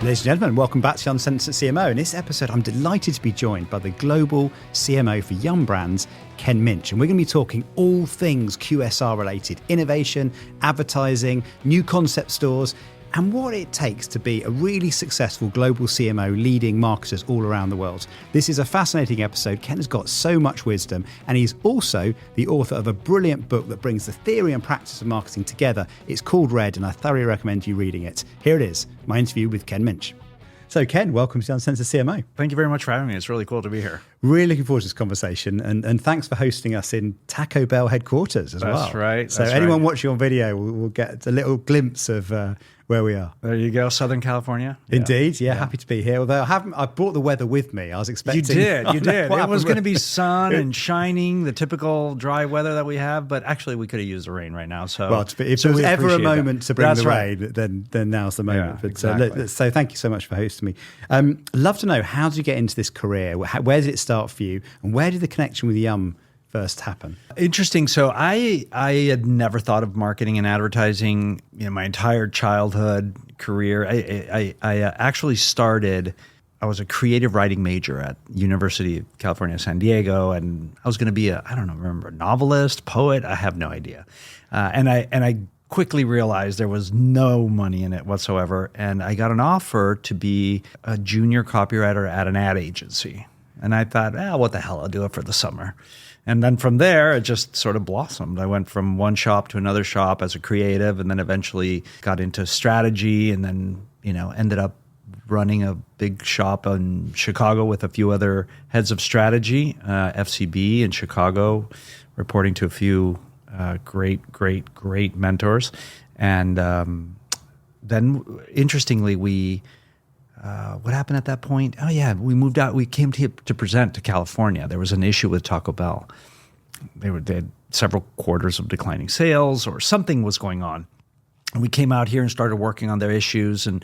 Ladies and gentlemen, welcome back to Uncensored CMO. In this episode, I'm delighted to be joined by the global CMO for Yum Brands, Ken Muench. And we're going to be talking all things QSR related, innovation, advertising, new concept stores, and what it takes to be a really successful global CMO leading marketers all around the world. This is a fascinating episode. Ken has got so much wisdom, and he's also the author of a brilliant book that brings the theory and practice of marketing together. It's called R.E.D, and I thoroughly recommend you reading it. Here it is, my interview with Ken Muench. So Ken, welcome to Uncensored CMO. Thank you very much for having me. It's really cool to be here. Really looking forward to this conversation, and thanks for hosting us in Taco Bell headquarters as well. That's right. So anyone watching on video will get a little glimpse of where we are. There you go, Southern California. Indeed, yeah, happy to be here. Although I brought the weather with me. I was expecting... You did. It was going to be sun and shining, the typical dry weather that we have, but actually we could have used the rain right now. So, well, if there was ever a moment to bring the rain, then now's the moment. Yeah, but, exactly. So thank you so much for hosting me. Love to know, how did you get into this career? Where did it start for you? And where did the connection with Yum first happen? Interesting. So I had never thought of marketing and advertising my entire childhood career. I actually started, I was a creative writing major at University of California, San Diego, and I was going to be a novelist, poet, I have no idea. And I quickly realized there was no money in it whatsoever. And I got an offer to be a junior copywriter at an ad agency. And I thought, what the hell, I'll do it for the summer. And then from there, it just sort of blossomed. I went from one shop to another shop as a creative, and then eventually got into strategy, and then ended up running a big shop in Chicago with a few other heads of strategy, FCB in Chicago, reporting to a few great mentors. And then, interestingly, what happened at that point? Oh yeah, we moved out. We came to present to California. There was an issue with Taco Bell. They had several quarters of declining sales, or something was going on. And we came out here and started working on their issues. And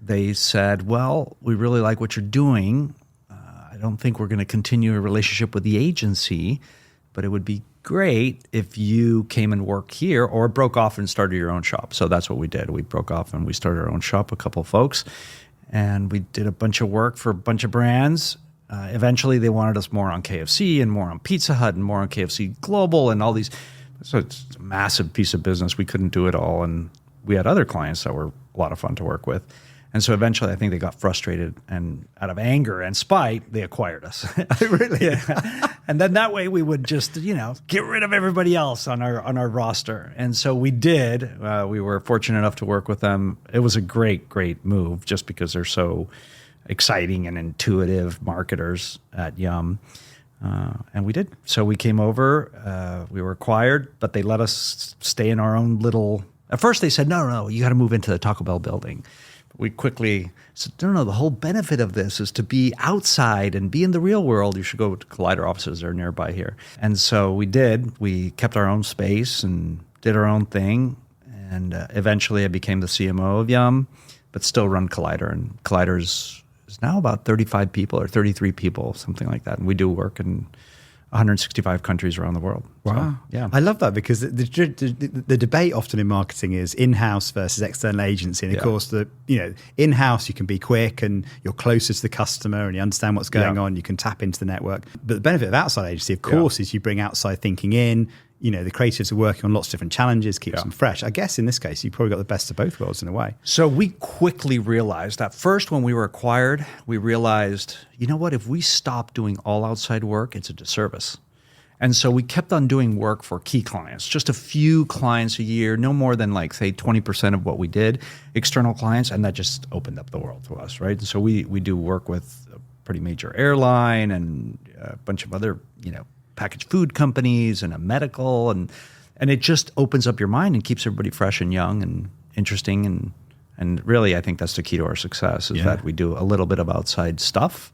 they said, "Well, we really like what you're doing. I don't think we're going to continue a relationship with the agency, but it would be great if you came and worked here or broke off and started your own shop." So that's what we did. We broke off and we started our own shop, a couple of folks, and we did a bunch of work for a bunch of brands. Eventually, they wanted us more on KFC and more on Pizza Hut and more on KFC Global and all these. So it's a massive piece of business. We couldn't do it all. And we had other clients that were a lot of fun to work with. And so eventually, I think they got frustrated, and out of anger and spite, they acquired us. Really? Yeah. And then that way we would just, get rid of everybody else on our roster. And so we did. We were fortunate enough to work with them. It was a great move, just because they're so exciting and intuitive marketers at Yum. And we did. So we came over. We were acquired, but they let us stay in our own little. At first, they said, no, you got to move into the Taco Bell building. We quickly said, no, the whole benefit of this is to be outside and be in the real world. You should go to Collider offices. They're nearby here. And so we did. We kept our own space and did our own thing. And eventually I became the CMO of Yum, but still run Collider. And Collider is now about 35 people or 33 people, something like that. And we do work in 165 countries around the world. Wow. So, yeah. I love that, because the debate often in marketing is in-house versus external agency. And of course, in-house, you can be quick and you're closer to the customer and you understand what's going on. You can tap into the network. But the benefit of outside agency, of course, is you bring outside thinking in. The creatives are working on lots of different challenges, keeps them fresh. I guess in this case, you probably got the best of both worlds in a way. So we quickly realized that first, when we were acquired, we realized, if we stop doing all outside work, it's a disservice. And so we kept on doing work for key clients, just a few clients a year, no more than say 20% of what we did, external clients, and that just opened up the world to us, right? And so we do work with a pretty major airline and a bunch of other, packaged food companies and a medical, and it just opens up your mind and keeps everybody fresh and young and interesting, and really I think that's the key to our success, is that we do a little bit of outside stuff.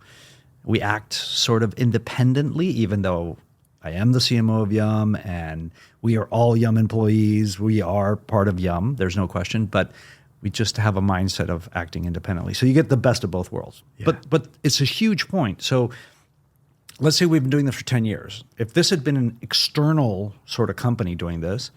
We act sort of independently, even though I am the CMO of Yum and we are all Yum employees. We are part of Yum, there's no question, but we just have a mindset of acting independently. So you get the best of both worlds. Yeah. But it's a huge point. So let's say we've been doing this for 10 years. If this had been an external sort of company doing this,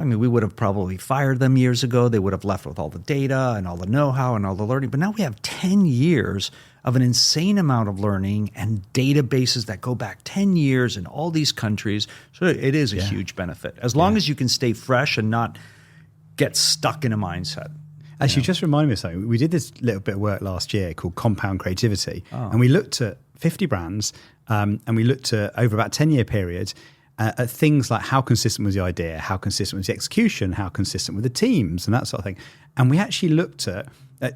I mean, we would have probably fired them years ago. They would have left with all the data and all the know-how and all the learning. But now we have 10 years of an insane amount of learning and databases that go back 10 years in all these countries. So it is a huge benefit, as long as you can stay fresh and not get stuck in a mindset. Actually, just reminded me of something. We did this little bit of work last year called Compound Creativity, and we looked at 50 brands, and we looked at, over about a 10-year period, at things like how consistent was the idea, how consistent was the execution, how consistent were the teams, and that sort of thing. And we actually looked at,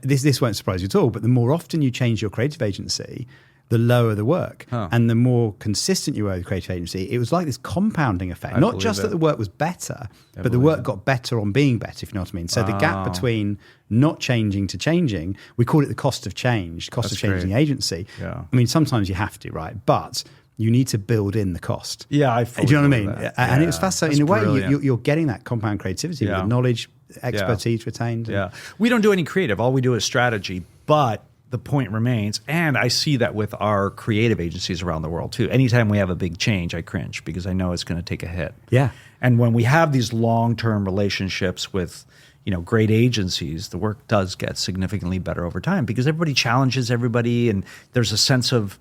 this won't surprise you at all, but the more often you change your creative agency, the lower the work. And the more consistent you were with the creative agency, it was like this compounding effect. Not just that the work was better, but the work got better on being better, if you know what I mean. So the gap between not changing to changing, we call it the cost of change, of changing the agency. I mean, sometimes you have to, right? But you need to build in the cost. Yeah, I fully do you know what I mean? That. And it was fascinating. In a way, you're getting that compound creativity with the knowledge, expertise retained. We don't do any creative. All we do is strategy. But the point remains, and I see that with our creative agencies around the world too. Anytime we have a big change, I cringe because I know it's going to take a hit. Yeah. And when we have these long-term relationships with, great agencies, the work does get significantly better over time because everybody challenges everybody, and there's a sense of,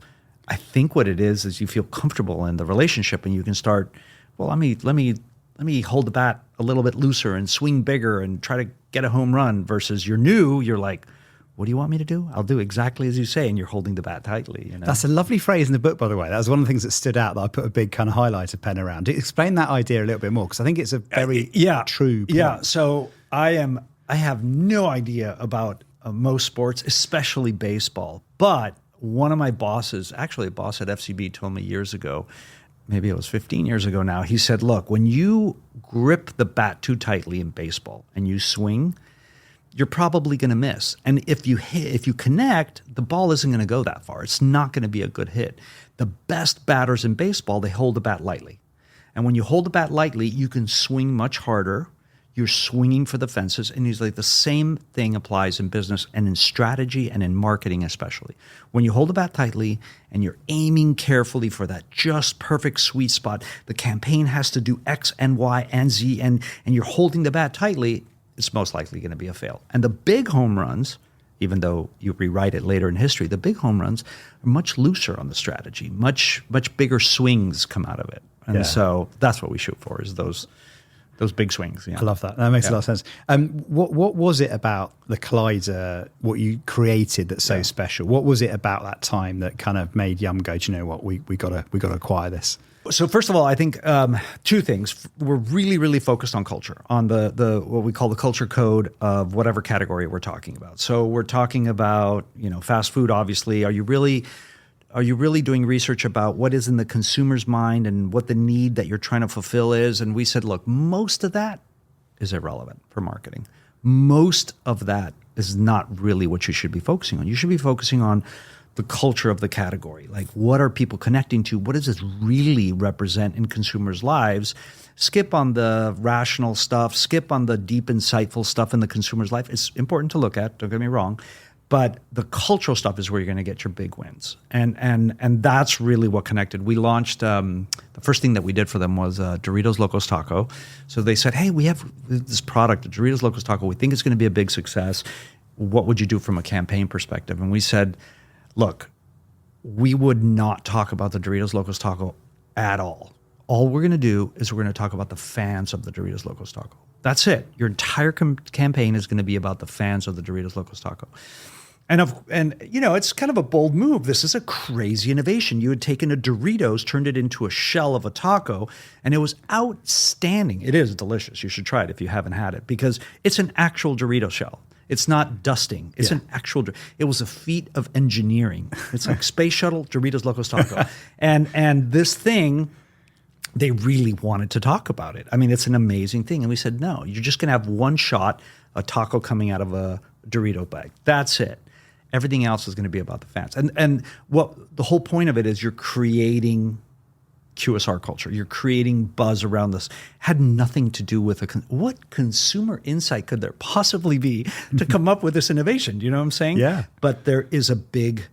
I think what it is you feel comfortable in the relationship, and you can start, well, let me hold the bat a little bit looser and swing bigger and try to get a home run, versus you're new, you're like, what do you want me to do? I'll do exactly as you say, and you're holding the bat tightly. That's a lovely phrase in the book, by the way. That was one of the things that stood out that I put a big kind of highlighter pen around. Explain that idea a little bit more, because I think it's a very true point. Yeah, so I have no idea about most sports, especially baseball, but one of my bosses, actually a boss at FCB, told me years ago, maybe it was 15 years ago now, he said, look, when you grip the bat too tightly in baseball and you swing, you're probably going to miss. And if you connect, the ball isn't going to go that far. It's not going to be a good hit. The best batters in baseball, they hold the bat lightly. And when you hold the bat lightly, you can swing much harder. You're swinging for the fences. And he's like, the same thing applies in business and in strategy and in marketing especially. When you hold the bat tightly and you're aiming carefully for that just perfect sweet spot, the campaign has to do X and Y and Z, and you're holding the bat tightly, it's most likely going to be a fail. And the big home runs, even though you rewrite it later in history, the big home runs are much looser on the strategy. Much bigger swings come out of it. And so that's what we shoot for, is those big swings. I love that. That makes a lot of sense. What was it about the Collider, what you created that's so special? What was it about that time that kind of made Yum go, do you know what, we got to acquire this? So first of all, I think two things. We're really, really focused on culture, on the what we call the culture code of whatever category we're talking about. So we're talking about, fast food, obviously. Are you really doing research about what is in the consumer's mind and what the need that you're trying to fulfill is? And we said, look, most of that is irrelevant for marketing. Most of that is not really what you should be focusing on. You should be focusing on the culture of the category. Like, what are people connecting to? What does this really represent in consumers' lives? Skip on the rational stuff, skip on the deep, insightful stuff in the consumer's life. It's important to look at, don't get me wrong, but the cultural stuff is where you're going to get your big wins. And that's really what connected. We launched, the first thing that we did for them was Doritos Locos Taco. So they said, hey, we have this product, Doritos Locos Taco. We think it's going to be a big success. What would you do from a campaign perspective? And we said, look, we would not talk about the Doritos Locos Taco at all. All we're going to do is we're going to talk about the fans of the Doritos Locos Taco. That's it. Your entire campaign is going to be about the fans of the Doritos Locos Taco. And it's kind of a bold move. This is a crazy innovation. You had taken a Doritos, turned it into a shell of a taco, and it was outstanding. It is delicious. You should try it if you haven't had it, because it's an actual Dorito shell. It's not dusting. It's an actual. It was a feat of engineering. It's like Space Shuttle, Doritos Locos Taco, and this thing, they really wanted to talk about it. I mean, it's an amazing thing. And we said, no, you're just going to have one shot, a taco coming out of a Dorito bag. That's it. Everything else is going to be about the fans. And what the whole point of it is, you're creating QSR culture. You're creating buzz around this. Had nothing to do with what consumer insight could there possibly be to come up with this innovation? Do you know what I'm saying? Yeah. But there is a big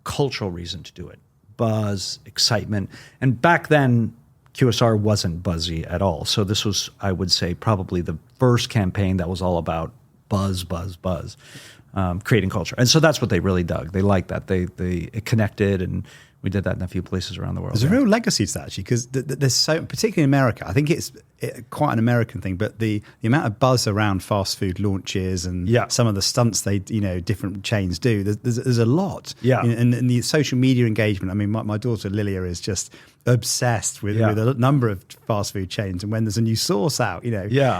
cultural reason to do it. Buzz, excitement. And back then, QSR wasn't buzzy at all. So this was, I would say, probably the first campaign that was all about buzz, buzz, buzz, creating culture. And so that's what they really dug. They liked that. It connected, and we did that in a few places around the world. There's a real legacy to that, actually, because there's so, particularly in America, I think it's quite an American thing, but the amount of buzz around fast food launches and some of the stunts different chains do, there's a lot. Yeah. And the social media engagement. I mean, my daughter Lilia is just obsessed with a number of fast food chains, and when there's a new sauce out,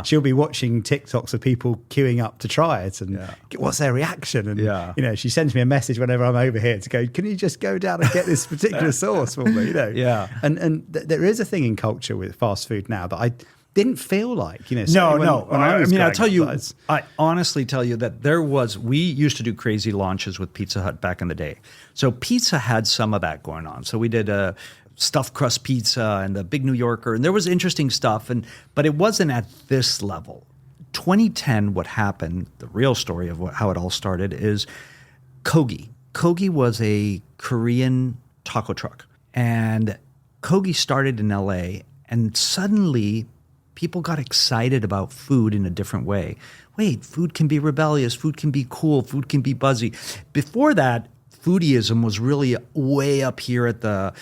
she'll be watching TikToks of people queuing up to try it and what's their reaction. And she sends me a message whenever I'm over here to go, can you just go down and get this particular sauce for me? And there is a thing in culture with fast food now that I didn't feel like, No. I'll tell you, I honestly tell you that we used to do crazy launches with Pizza Hut back in the day. So pizza had some of that going on. So we did a stuffed crust pizza and the big New Yorker, and there was interesting stuff, but it wasn't at this level. 2010, what happened, the real story of how it all started is Kogi. Kogi was a Korean taco truck, and Kogi started in LA, and suddenly people got excited about food in a different way. Wait, food can be rebellious, food can be cool, food can be buzzy. Before that, foodieism was really way up here at the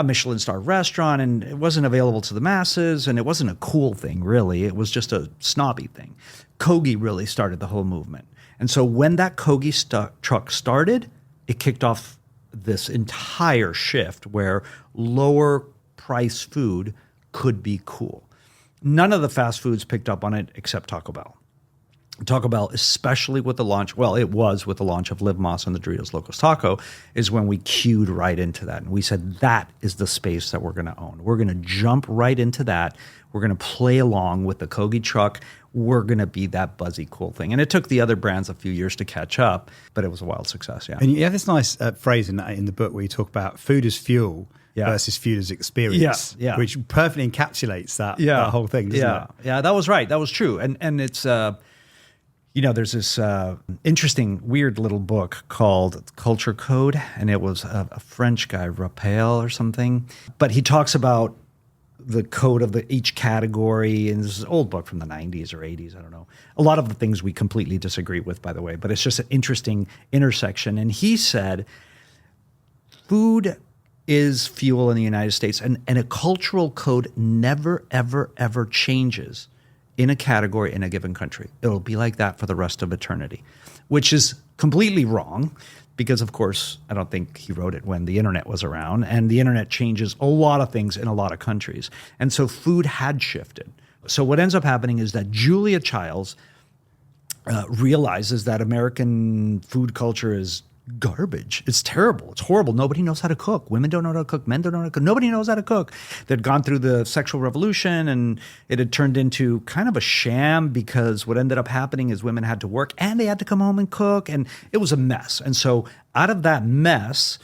Michelin star restaurant, and it wasn't available to the masses, and it wasn't a cool thing, really. It was just a snobby thing. Kogi really started the whole movement. And so when that Kogi truck started, it kicked off this entire shift where lower price food could be cool. None of the fast foods picked up on it except Taco Bell. Taco Bell, especially with the launch, it was with the launch of Liv Moss and the Doritos Locos Taco, is when we cued right into that. And we said, that is the space that we're going to own. We're going to jump right into that. We're going to play along with the Kogi truck. We're going to be that buzzy, cool thing. And it took the other brands a few years to catch up, but it was a wild success, And you have this nice phrase in the book where you talk about food as fuel versus food as experience, which perfectly encapsulates that whole thing, doesn't it? Yeah, that was right. That was true. And it's... there's this interesting, weird little book called Culture Code, and it was a French guy, Raphael or something. But he talks about the code of each category, and this is an old book from the 90s or 80s, I don't know. A lot of the things we completely disagree with, by the way, but it's just an interesting intersection. And he said, food is fuel in the United States, and a cultural code never, ever, ever changes in a category in a given country. It'll be like that for the rest of eternity, which is completely wrong because, of course, I don't think he wrote it when the internet was around, and the internet changes a lot of things in a lot of countries. And so food had shifted. So what ends up happening is that Julia Childs realizes that American food culture is garbage. It's terrible. It's horrible. Nobody knows how to cook. Women don't know how to cook. Men don't know how to cook. Nobody knows how to cook. They'd gone through the sexual revolution, and it had turned into kind of a sham because what ended up happening is women had to work and they had to come home and cook, and it was a mess. And so out of that mess,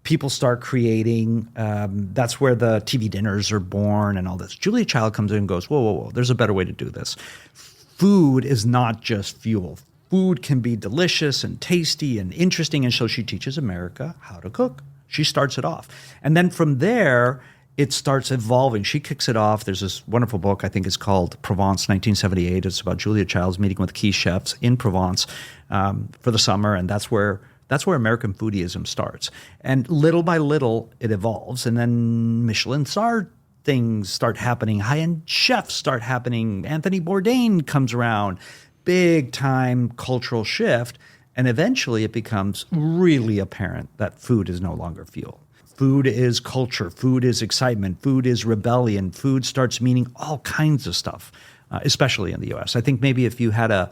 people start creating, that's where the TV dinners are born and all this. Julia Child comes in and goes, whoa, there's a better way to do this. Food is not just fuel. Food can be delicious and tasty and interesting, and so she teaches America how to cook. She starts it off. And then from there, it starts evolving. She kicks it off. There's this wonderful book, I think it's called Provence 1978. It's about Julia Childs meeting with key chefs in Provence for the summer, and that's where American foodieism starts. And little by little, it evolves, and then Michelin star things start happening. High-end chefs start happening. Anthony Bourdain comes around. Big time cultural shift, and eventually it becomes really apparent that food is no longer fuel. Food is culture, food is excitement, food is rebellion, food starts meaning all kinds of stuff, especially in the US. I think maybe if you had a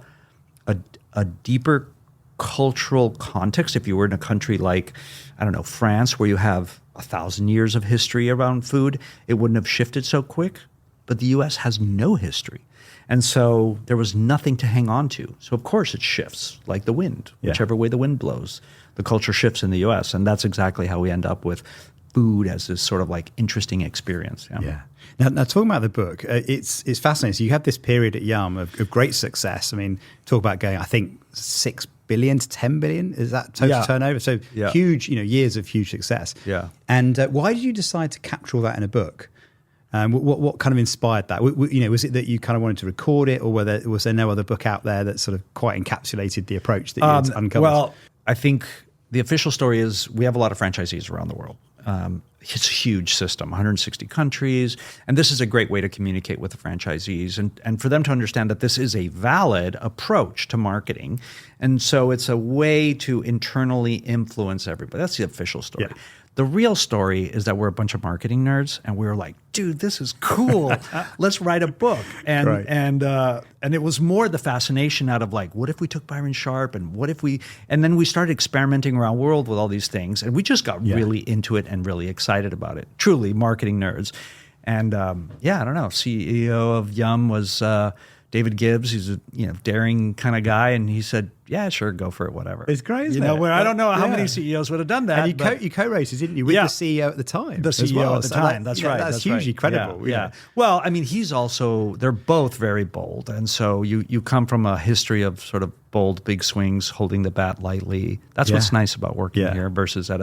deeper cultural context, if you were in a country like, I don't know, France, where you have 1,000 years of history around food, it wouldn't have shifted so quick. But the US has no history. And so there was nothing to hang on to. So of course it shifts like the wind. Whichever way the wind blows, the culture shifts in the US. And that's exactly how we end up with food as this sort of like interesting experience. Yeah. Now talking about the book, it's fascinating. So you had this period at Yum of great success. I mean, talk about going, I think 6 billion to 10 billion, is that total turnover? So huge, years of huge success. Yeah. And why did you decide to capture all that in a book? What kind of inspired that? Was it that you kind of wanted to record it, or was there no other book out there that sort of quite encapsulated the approach that you uncovered? Well, I think the official story is we have a lot of franchisees around the world. It's a huge system, 160 countries, and this is a great way to communicate with the franchisees and for them to understand that this is a valid approach to marketing. And so it's a way to internally influence everybody. That's the official story. Yeah. The real story is that we're a bunch of marketing nerds, and we were like, dude, this is cool. Let's write a book. And Right. and it was more the fascination out of like, what if we took Byron Sharp, and and then we started experimenting around the world with all these things, and we just got really into it and really excited about it. Truly marketing nerds. And I don't know, CEO of Yum was David Gibbs. He's a daring kind of guy, and he said, "Yeah, sure, go for it, whatever." It's great, isn't it? it? I don't know how many CEOs would have done that. And you co-rated, didn't you, with the CEO at the time? The CEO at the time. That's right. That's hugely credible. Yeah. Well, I mean, they're both very bold, and so you come from a history of sort of bold, big swings, holding the bat lightly. That's what's nice about working here versus at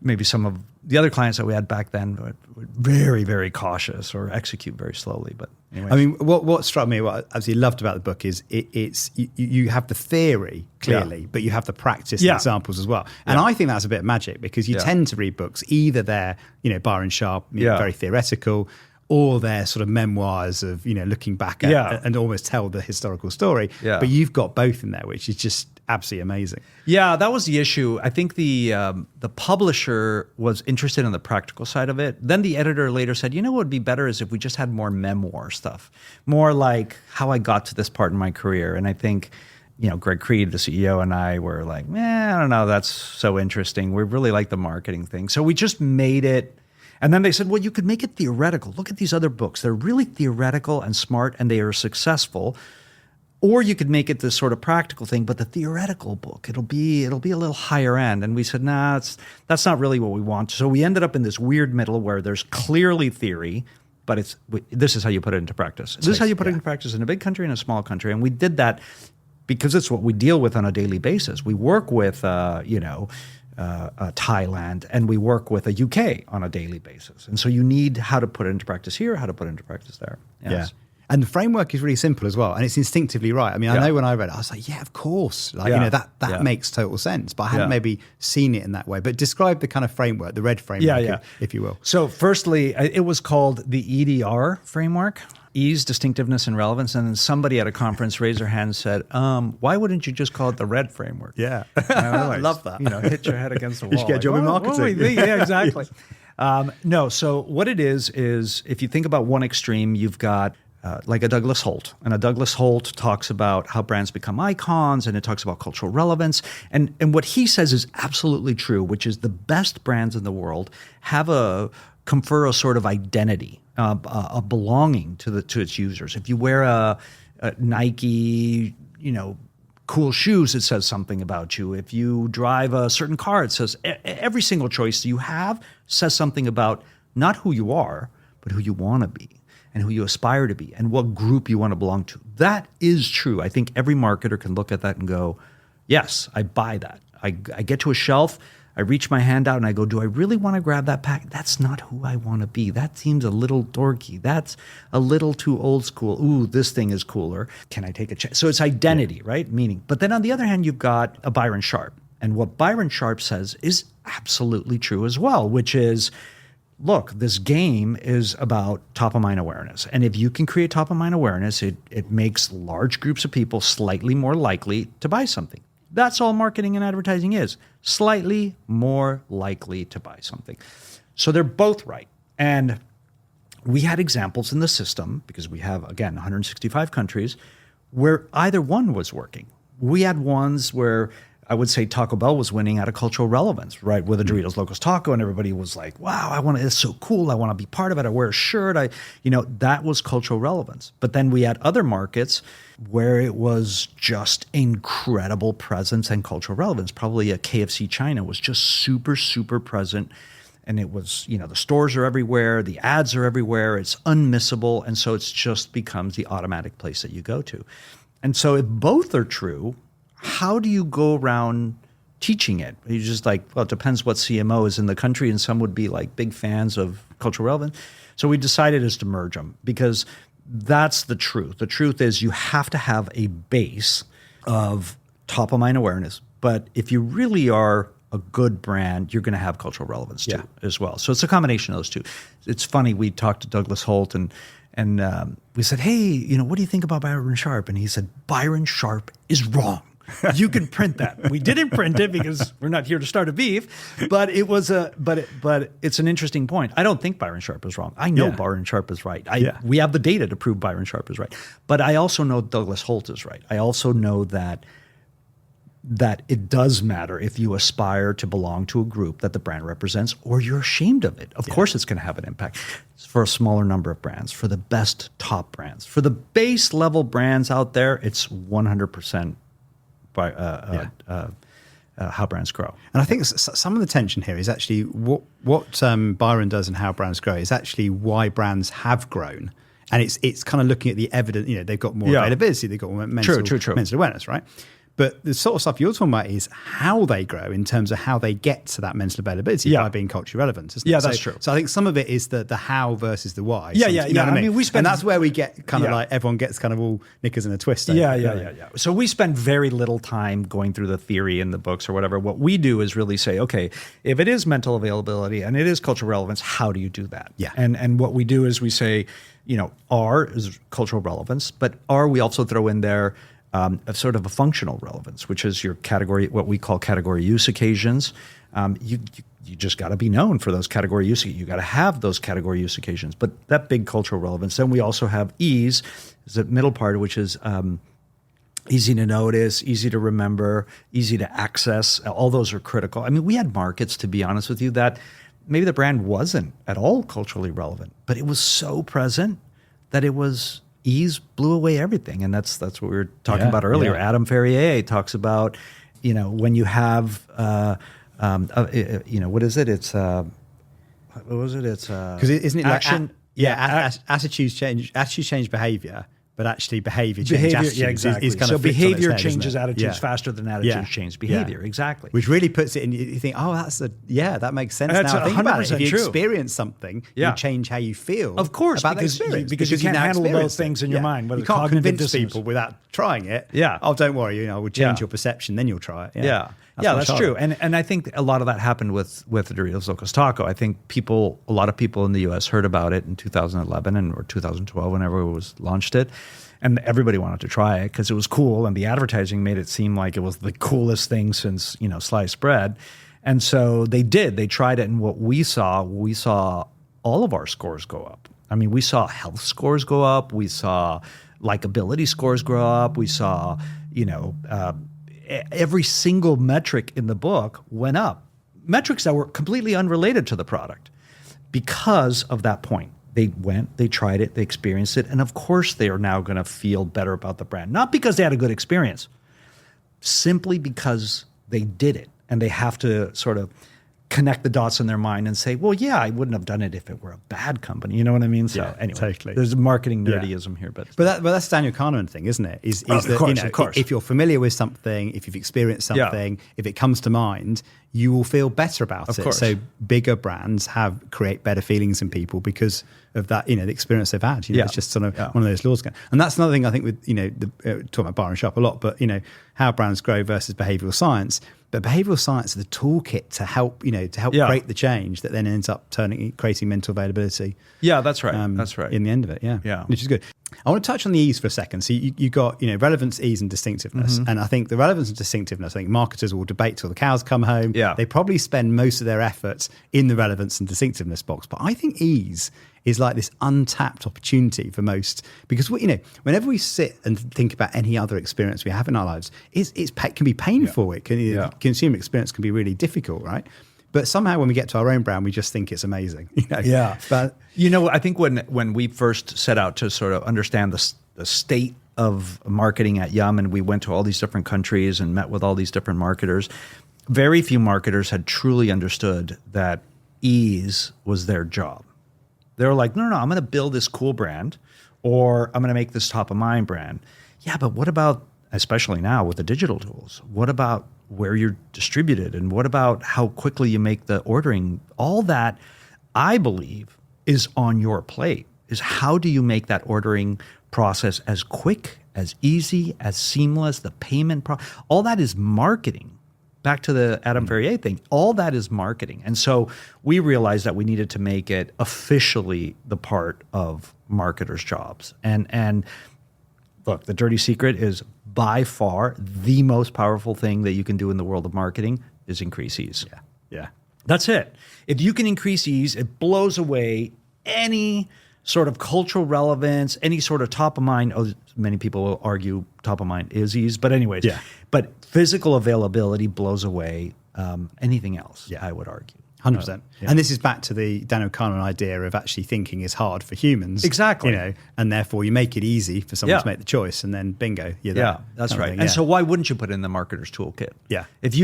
maybe some of the other clients that we had back then were very, very cautious or execute very slowly. But anyway, I mean, what struck me, what I absolutely loved about the book is you have the theory clearly, but you have the practice and examples as well. And I think that's a bit of magic, because you tend to read books, either they're Byron Sharp, very theoretical, or they're sort of memoirs of looking back at and almost tell the historical story. Yeah. But you've got both in there, which is just absolutely amazing. Yeah, that was the issue. I think the publisher was interested in the practical side of it. Then the editor later said, what would be better is if we just had more memoir stuff, more like how I got to this part in my career. And I think, Greg Creed, the CEO, and I were like, I don't know, that's so interesting. We really like the marketing thing. So we just made it. And then they said, well, you could make it theoretical. Look at these other books. They're really theoretical and smart, and they are successful. Or you could make it this sort of practical thing, but the theoretical book, it'll be a little higher end. And we said, that's not really what we want. So we ended up in this weird middle where there's clearly theory, but this is how you put it into practice. This is how you put it into practice in a big country and a small country. And we did that because it's what we deal with on a daily basis. We work with, Thailand, and we work with a UK on a daily basis. And so you need how to put it into practice here, how to put it into practice there. Yes. Yeah. And the framework is really simple as well. And it's instinctively right. I mean, I know when I read it, I was like, yeah, of course. That makes total sense. But I hadn't maybe seen it in that way. But describe the kind of framework, the RED framework, if you will. So firstly, it was called the EDR framework. Ease, distinctiveness, and relevance. And then somebody at a conference raised their hand and said, why wouldn't you just call it the RED framework? Yeah. I love that. Hit your head against the wall. You should get a job in marketing. Yeah, exactly. No, so what it is if you think about one extreme, you've got like a Douglas Holt. And a Douglas Holt talks about how brands become icons, and it talks about cultural relevance. And what he says is absolutely true, which is the best brands in the world confer a sort of identity, a belonging to its users. If you wear a Nike, cool shoes, it says something about you. If you drive a certain car, it says every single choice you have says something about not who you are, but who you want to be and who you aspire to be and what group you want to belong to. That is true. I think every marketer can look at that and go, yes, I buy that. I get to a shelf, I reach my hand out and I go, do I really want to grab that pack? That's not who I want to be. That seems a little dorky. That's a little too old school. Ooh, this thing is cooler. Can I take a chance? So it's identity, right? Meaning. But then on the other hand, you've got a Byron Sharp. And what Byron Sharp says is absolutely true as well, which is, look, this game is about top-of-mind awareness. And if you can create top-of-mind awareness, it makes large groups of people slightly more likely to buy something. That's all marketing and advertising is. Slightly more likely to buy something. So they're both right. And we had examples in the system, because we have, again, 165 countries, where either one was working. We had ones where I would say Taco Bell was winning out of cultural relevance, right? With a Doritos Locos Taco, and everybody was like, wow, it's so cool. I want to be part of it. I wear a shirt. That was cultural relevance. But then we had other markets where it was just incredible presence and cultural relevance. Probably a KFC China was just super, super present. And it was, the stores are everywhere. The ads are everywhere. It's unmissable. And so it just becomes the automatic place that you go to. And so if both are true, how do you go around teaching it. You're just like, well, it depends what CMO is in the country, and some would be like big fans of cultural relevance. So we decided is to merge them, because that's the truth. The truth is you have to have a base of top of mind awareness. But if you really are a good brand, you're going to have cultural relevance too, as well. So it's a combination of those two. It's funny, we talked to Douglas Holt and we said, hey, what do you think about Byron Sharp? And he said, Byron Sharp is wrong. You can print that. We didn't print it because we're not here to start a beef, but it was but it's an interesting point. I don't think Byron Sharp is wrong. I know Byron Sharp is right. We have the data to prove Byron Sharp is right. But I also know Douglas Holt is right. I also know that it does matter if you aspire to belong to a group that the brand represents, or you're ashamed of it. Of course it's going to have an impact for a smaller number of brands, for the best top brands. For the base level brands out there, it's 100% by how brands grow. And I think some of the tension here is actually what Byron does and how brands grow is actually why brands have grown. And it's kind of looking at the evidence, they've got more availability, they've got more mental awareness, right? But the sort of stuff you're talking about is how they grow in terms of how they get to that mental availability by being culturally relevant, isn't it? Yeah, that's true. So I think some of it is the how versus the why. Yeah. You know what I mean? We spend, and that's where we get kind of like everyone gets kind of all knickers in a twist. Yeah. So we spend very little time going through the theory in the books or whatever. What we do is really say, okay, if it is mental availability and it is cultural relevance, how do you do that? Yeah. And what we do is we say, R is cultural relevance, but R we also throw in there a sort of a functional relevance, which is your category, what we call category use occasions. You just got to be known for those category use. You got to have those category use occasions. But that big cultural relevance. Then we also have ease, is the middle part, which is easy to notice, easy to remember, easy to access. All those are critical. I mean, we had markets, to be honest with you, that maybe the brand wasn't at all culturally relevant, but it was so present that it was. Ease blew away everything, and that's what we were talking about earlier. Yeah. Adam Ferrier talks about, when you have, what is it? It's what was it? It's because isn't it action? Attitudes change behavior, but actually behavior changes attitudes. Yeah, exactly. Is kind so of behavior head, changes attitudes faster than attitudes change behavior. Exactly. Which really puts it in. You think, oh, that makes sense. That's now I think about it. If you true. experience something, you change how you feel. Of course, about because the experience because you can't handle those things in your mind. You can't convince people without trying it. Yeah. Oh, don't worry. We'll change your perception. Then you'll try it. Yeah. That's true. And I think a lot of that happened with Doritos Locos Taco. I think a lot of people in the U.S. heard about it in 2011 or 2012, whenever it was launched it. And everybody wanted to try it because it was cool, and the advertising made it seem like it was the coolest thing since sliced bread. And so they did. They tried it, and what we saw all of our scores go up. I mean, we saw health scores go up. We saw likability scores grow up. We saw, every single metric in the book went up. Metrics that were completely unrelated to the product because of that point. They went, they tried it, they experienced it, and of course they are now going to feel better about the brand. Not because they had a good experience, simply because they did it, and they have to sort of connect the dots in their mind and say, well, yeah, I wouldn't have done it if it were a bad company. You know what I mean? So anyway, totally. There's marketing nerdyism here. But that's Daniel Kahneman thing, isn't it? Is that, of course. If you're familiar with something, if you've experienced something, if it comes to mind, you will feel better about it. Course. So bigger brands create better feelings in people because of that, the experience they've had. It's just sort of one of those laws. And that's another thing I think with, talking about Byron Sharp a lot, but, how brands grow versus behavioral science. But behavioral science is the toolkit to help, create the change that then ends up creating mental availability. Yeah, that's right. That's right. In the end of it, which is good. I want to touch on the ease for a second. So you got, relevance, ease, and distinctiveness. And I think the relevance and distinctiveness, I think marketers will debate till the cows come home. Yeah. They probably spend most of their efforts in the relevance and distinctiveness box. But I think ease is like this untapped opportunity for most, because whenever we sit and think about any other experience we have in our lives, it can be painful. The consumer experience can be really difficult, right? But somehow when we get to our own brand, we just think it's amazing. Yeah. But I think when we first set out to sort of understand the state of marketing at Yum, and we went to all these different countries and met with all these different marketers, very few marketers had truly understood that ease was their job. They were like, no, I'm going to build this cool brand, or I'm going to make this top of mind brand. Yeah, but what about especially now with the digital tools? What about where you're distributed? And what about how quickly you make the ordering? All that, I believe, is on your plate, is how do you make that ordering process as quick, as easy, as seamless, the payment all that is marketing. Back to the Adam Ferrier thing, all that is marketing. And so we realized that we needed to make it officially the part of marketers' jobs. And look, the dirty secret is by far the most powerful thing that you can do in the world of marketing is increase ease. Yeah. That's it. If you can increase ease, it blows away any sort of cultural relevance, any sort of top of mind. Oh, many people will argue top of mind is ease, but anyways, but physical availability blows away anything else, I would argue. 100%. And this is back to the Daniel Kahneman idea of actually thinking is hard for humans. Exactly. And therefore you make it easy for someone to make the choice, and then bingo, you're there. Yeah, that's right. And so why wouldn't you put it in the marketer's toolkit? Yeah. If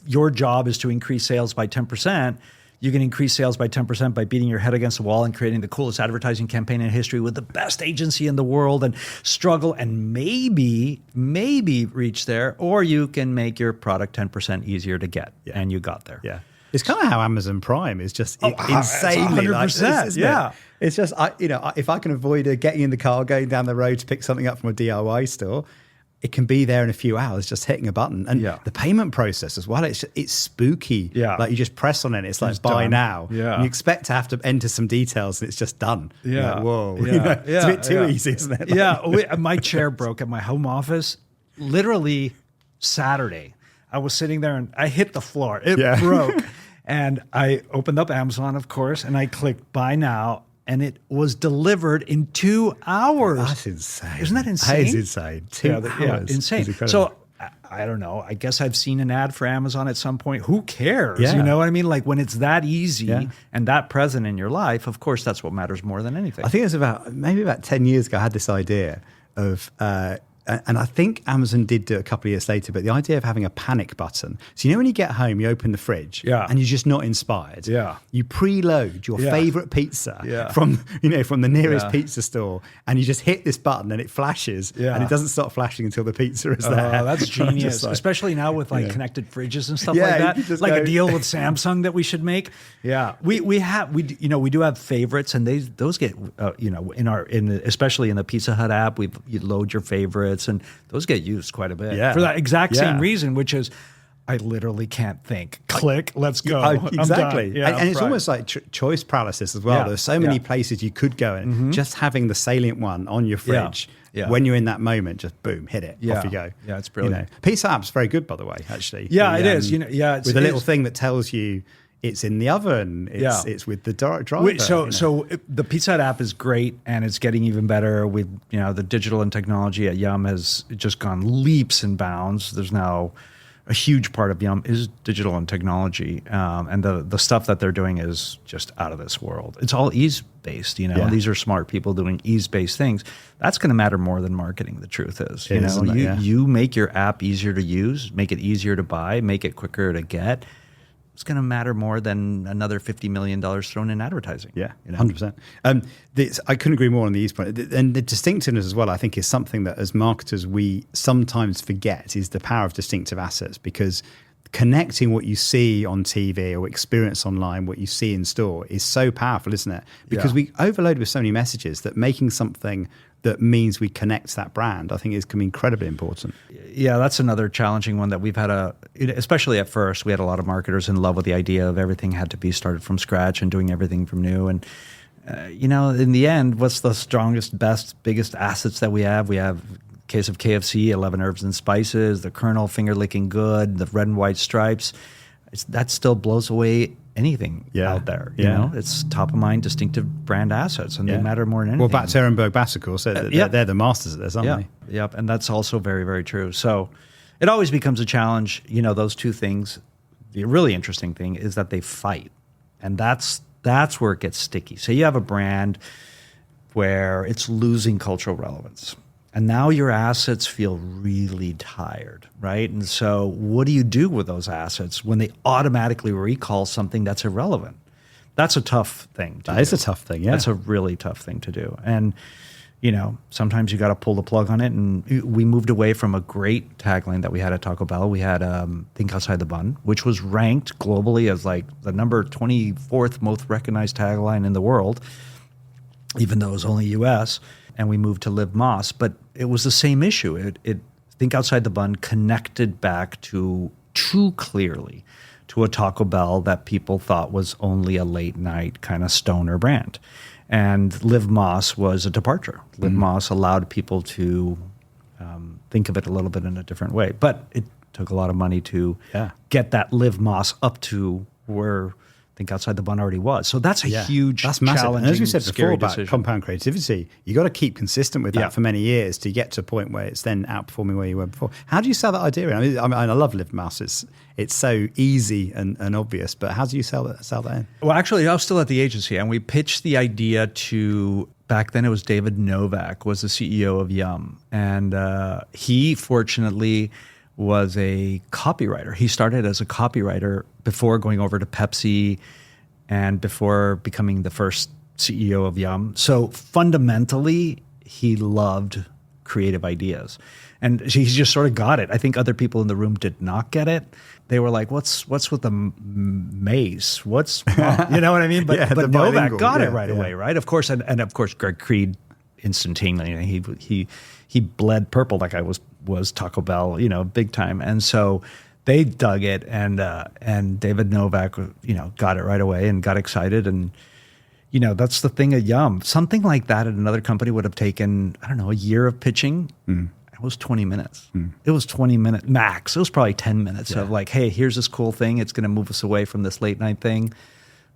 your job is to increase sales by 10%, you can increase sales by 10% by beating your head against the wall and creating the coolest advertising campaign in history with the best agency in the world and struggle and maybe reach there, or you can make your product 10% easier to get, and you got there. Yeah. It's kind of how Amazon Prime is just insanely 100%, like this, isn't it? It's just, if I can avoid getting in the car, going down the road to pick something up from a DIY store, it can be there in a few hours, just hitting a button. And the payment process as well, it's spooky. Yeah. Like you just press on it, it's like buy done. now. Yeah. And you expect to have to enter some details and it's just done. Yeah. Like, whoa. Yeah. It's a bit too easy, isn't it? Like, My chair broke at my home office literally Saturday. I was sitting there and I hit the floor. It broke. And I opened up Amazon, of course, and I clicked buy now, and it was delivered in 2 hours. That's insane. Isn't that insane? That is insane. 2 hours. Yeah, insane. So I don't know. I guess I've seen an ad for Amazon at some point. Who cares? Yeah. You know what I mean? Like when it's that easy and that present in your life, of course, that's what matters more than anything. I think it was maybe about 10 years ago, I had this idea of, and I think Amazon did do it a couple of years later, but the idea of having a panic button. So when you get home, you open the fridge and you're just not inspired. Yeah. You preload your favorite pizza from the nearest pizza store, and you just hit this button and it flashes and it doesn't stop flashing until the pizza is there. Oh, that's genius. Especially now with connected fridges and stuff like that. Like a deal with Samsung that we should make. Yeah. We do have favorites, and those get especially in the Pizza Hut app, you load your favorites, and those get used quite a bit for that exact same reason, which is I literally can't think. Click, let's go. Exactly. Yeah, and it's almost like choice paralysis as well. Yeah. There's so many places you could go, and just having the salient one on your fridge when you're in that moment, just boom, hit it, off you go. Yeah, it's brilliant. Pizza app's very good, by the way, actually. Yeah, it is. With a little thing that tells you it's in the oven. It's with the driver. So the Pizza Hut app is great, and it's getting even better. With the digital and technology at Yum has just gone leaps and bounds. There's now a huge part of Yum is digital and technology, and the stuff that they're doing is just out of this world. It's all ease based. These are smart people doing ease based things. That's going to matter more than marketing. The truth is, you make your app easier to use, make it easier to buy, make it quicker to get. It's going to matter more than another $50 million thrown in advertising. Yeah, 100%. I couldn't agree more on the ease point. And the distinctiveness as well, I think, is something that as marketers we sometimes forget is the power of distinctive assets, because connecting what you see on TV or experience online, what you see in store is so powerful, isn't it? Because we overload with so many messages that making something that means we connect that brand, I think can be incredibly important. Yeah, that's another challenging one that we've had especially at first, we had a lot of marketers in love with the idea of everything had to be started from scratch and doing everything from new. And, in the end, what's the strongest, best, biggest assets that we have? We have case of KFC, 11 herbs and spices, the Colonel finger licking good, the red and white stripes. That still blows away anything out there. You know, it's top of mind, distinctive brand assets, and they matter more than anything. Well, back to Ehrenberg Bass, of course, they're the masters at this, aren't they? Yep, and that's also very, very true. So it always becomes a challenge. Those two things. The really interesting thing is that they fight, and that's where it gets sticky. So you have a brand where it's losing cultural relevance. And now your assets feel really tired, right? And so what do you do with those assets when they automatically recall something that's irrelevant? That's a tough thing to do. That is a tough thing, yeah. That's a really tough thing to do. And sometimes you got to pull the plug on it. And we moved away from a great tagline that we had at Taco Bell. We had Think Outside the Bun, which was ranked globally as like the number 24th most recognized tagline in the world, even though it was only US. And we moved to Live Moss, but it was the same issue. It Think Outside the Bun connected back too clearly to a Taco Bell that people thought was only a late night kind of stoner brand. And Live Moss was a departure. Live Moss allowed people to think of it a little bit in a different way. But it took a lot of money to get that Live Moss up to where Think Outside the Bun already was. So that's a huge, that's massive. challenging, And as we said before about decision. compound creativity, you got to keep consistent with that for many years to get to a point where it's then outperforming where you were before. How do you sell that idea? I love Live Moss. It's so easy and obvious, but how do you sell that in? Well, actually, I was still at the agency, and we pitched the idea to, back then it was David Novak, was the CEO of Yum. And he, fortunately, was a copywriter. He started as a copywriter before going over to Pepsi and before becoming the first CEO of Yum. So fundamentally, he loved creative ideas. And he just sort of got it. I think other people in the room did not get it. They were like, what's with the mace? What's wrong? You know what I mean? But, but Novak got it right away, right? Of course, and of course, Greg Creed instantaneously. He bled purple like I was Taco Bell, big time. And so they dug it, and David Novak, got it right away and got excited. And, that's the thing at Yum. Something like that at another company would have taken, I don't know, a year of pitching. It was 20 minutes. It was 20 minutes max. It was probably 10 minutes of like, hey, here's this cool thing. It's going to move us away from this late night thing.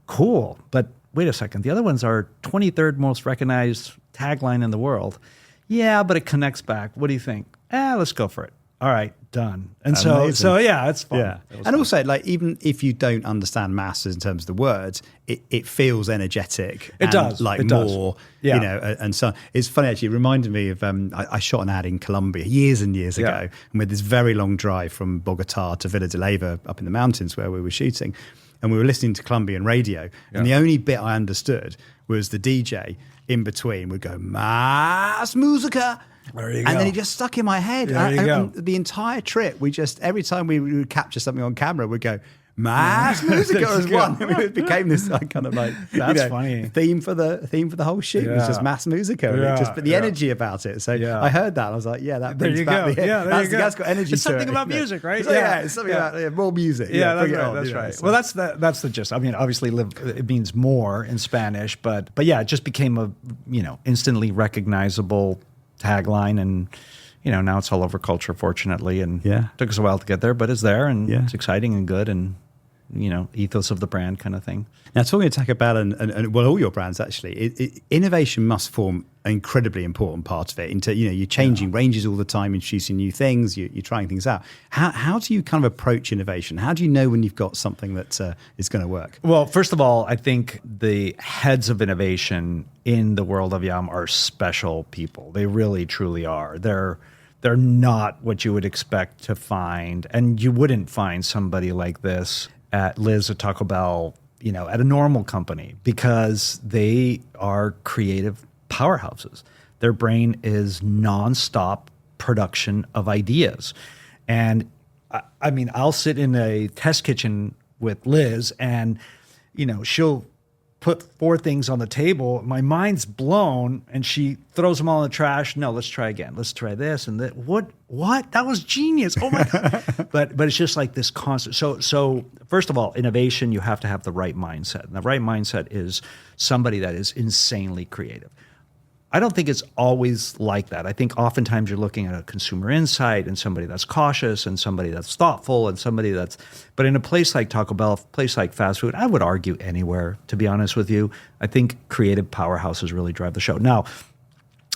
Cool. But wait a second. The other ones are 23rd most recognized tagline in the world. Yeah, but it connects back. What do you think? Let's go for it. All right, done. And so yeah, it's fun. Yeah. And also, like, even if you don't understand maths in terms of the words, it feels energetic. It does. Like it more, does. Yeah. And so it's funny, actually. It reminded me of, I shot an ad in Colombia years and years ago, and we had this very long drive from Bogota to Villa de Leyva up in the mountains where we were shooting. And we were listening to Colombian radio. And the only bit I understood was the DJ in between would go, Mas Musica. There you go. And then it just stuck in my head. And the entire trip, every time we would capture something on camera, we'd go, Mas Musica as one. I mean, it became this kind of like funny theme for the whole shoot. It was just Mas Musica, but the energy about it. So I heard that, and I was like, that brings back that's got energy. It's something about music, right? It's something about more music. That's right. Well, that's the gist. I mean, obviously, it means more in Spanish, but it just became a instantly recognizable tagline, and now it's all over culture, fortunately, and took us a while to get there, but it's there, and it's exciting and good, and ethos of the brand kind of thing. Now, talking to Taco Bell and all your brands, actually, innovation must form an incredibly important part of it. You're changing ranges all the time, introducing new things, you're trying things out. How do you kind of approach innovation? How do you know when you've got something that is going to work? Well, first of all, I think the heads of innovation in the world of Yum are special people. They really, truly are. They're not what you would expect to find, and you wouldn't find somebody like this at Liz at Taco Bell, at a normal company, because they are creative powerhouses. Their brain is nonstop production of ideas. And I mean, I'll sit in a test kitchen with Liz, and, she'll put 4 things on the table. My mind's blown, and she throws them all in the trash. No, let's try again. Let's try this and that. What? That was genius. Oh my God. But it's just like this constant. So first of all, innovation, you have to have the right mindset. And the right mindset is somebody that is insanely creative. I don't think it's always like that. I think oftentimes you're looking at a consumer insight and somebody that's cautious and somebody that's thoughtful and somebody that's, but in a place like Taco Bell, a place like fast food, I would argue anywhere, to be honest with you, I think creative powerhouses really drive the show. Now,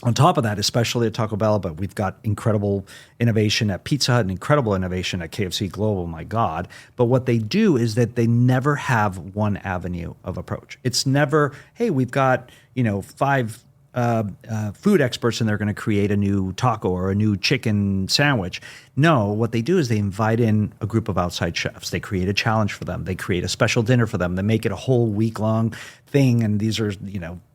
on top of that, especially at Taco Bell, but we've got incredible innovation at Pizza Hut and incredible innovation at KFC Global, my God. But what they do is that they never have one avenue of approach. It's never, hey, we've got, 5 food experts and they're going to create a new taco or a new chicken sandwich. No, what they do is they invite in a group of outside chefs. They create a challenge for them. They create a special dinner for them. They make it a whole week-long thing, and these are,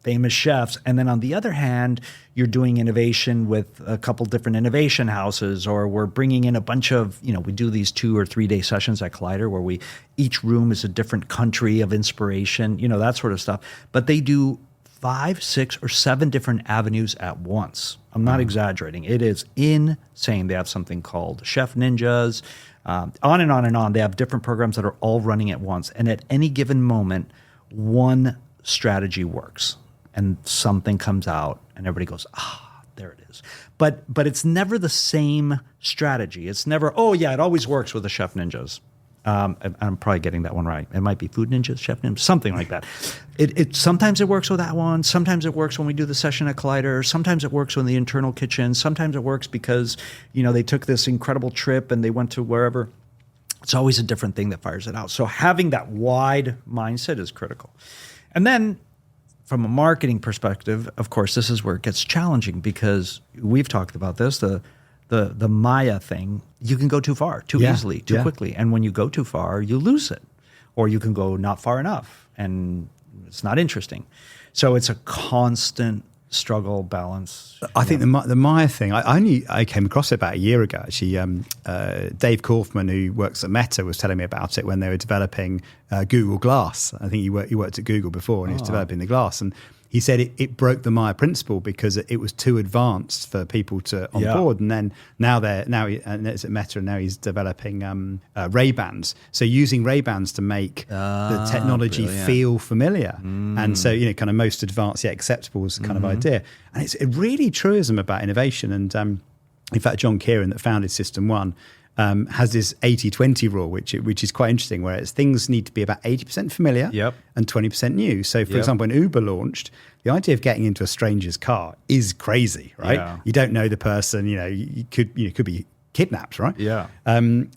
famous chefs. And then on the other hand, you're doing innovation with a couple different innovation houses, or we're bringing in a bunch of, we do these 2 or 3 day sessions at Collider where each room is a different country of inspiration, that sort of stuff. But they do 5, 6, or 7 different avenues at once. I'm not exaggerating. It is insane. They have something called Chef Ninjas, on and on and on. They have different programs that are all running at once. And at any given moment, one strategy works and something comes out and everybody goes, there it is. But it's never the same strategy. It's never, it always works with the Chef Ninjas. I'm probably getting that one right. It might be Food Ninjas, Chef Ninjas, something like that. It sometimes it works with that one. Sometimes it works when we do the session at Collider. Sometimes it works in the internal kitchen. Sometimes it works because, they took this incredible trip and they went to wherever. It's always a different thing that fires it out. So having that wide mindset is critical. And then from a marketing perspective, of course, this is where it gets challenging because we've talked about this, the Maya thing. You can go too far, too easily, too quickly. And when you go too far, you lose it. Or you can go not far enough and it's not interesting. So it's a constant struggle, balance. I think the Maya thing, I came across it about a year ago, actually. Dave Kaufman, who works at Meta, was telling me about it when they were developing Google Glass. I think he worked at Google before and he was developing the glass. And he said it broke the Maya principle because it was too advanced for people to onboard. And then now it's at Meta, and now he's developing Ray-Bans. So using Ray-Bans to make the technology feel familiar. And so, kind of most advanced yet acceptable is the kind of idea. And it's a really truism about innovation. And in fact, John Kieran, that founded System 1, has this 80-20 rule, which is quite interesting, where things need to be about 80% familiar and 20% new. So, for example, when Uber launched, the idea of getting into a stranger's car is crazy, right? Yeah. You don't know the person, you could be kidnapped, right? Yeah.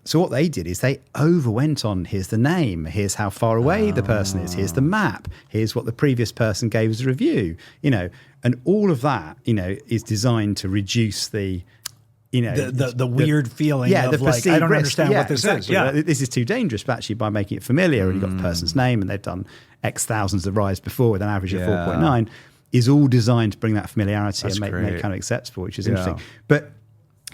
So what they did is they overwent on, here's the name, here's how far away the person is, here's the map, here's what the previous person gave as a review, and all of that, is designed to reduce the the weird feeling of like, I don't understand what this is. Yeah. This is too dangerous, but actually by making it familiar and you've got the person's name and they've done X thousands of rides before with an average of 4.9 is all designed to bring that familiarity and make it kind of acceptable, which is interesting. But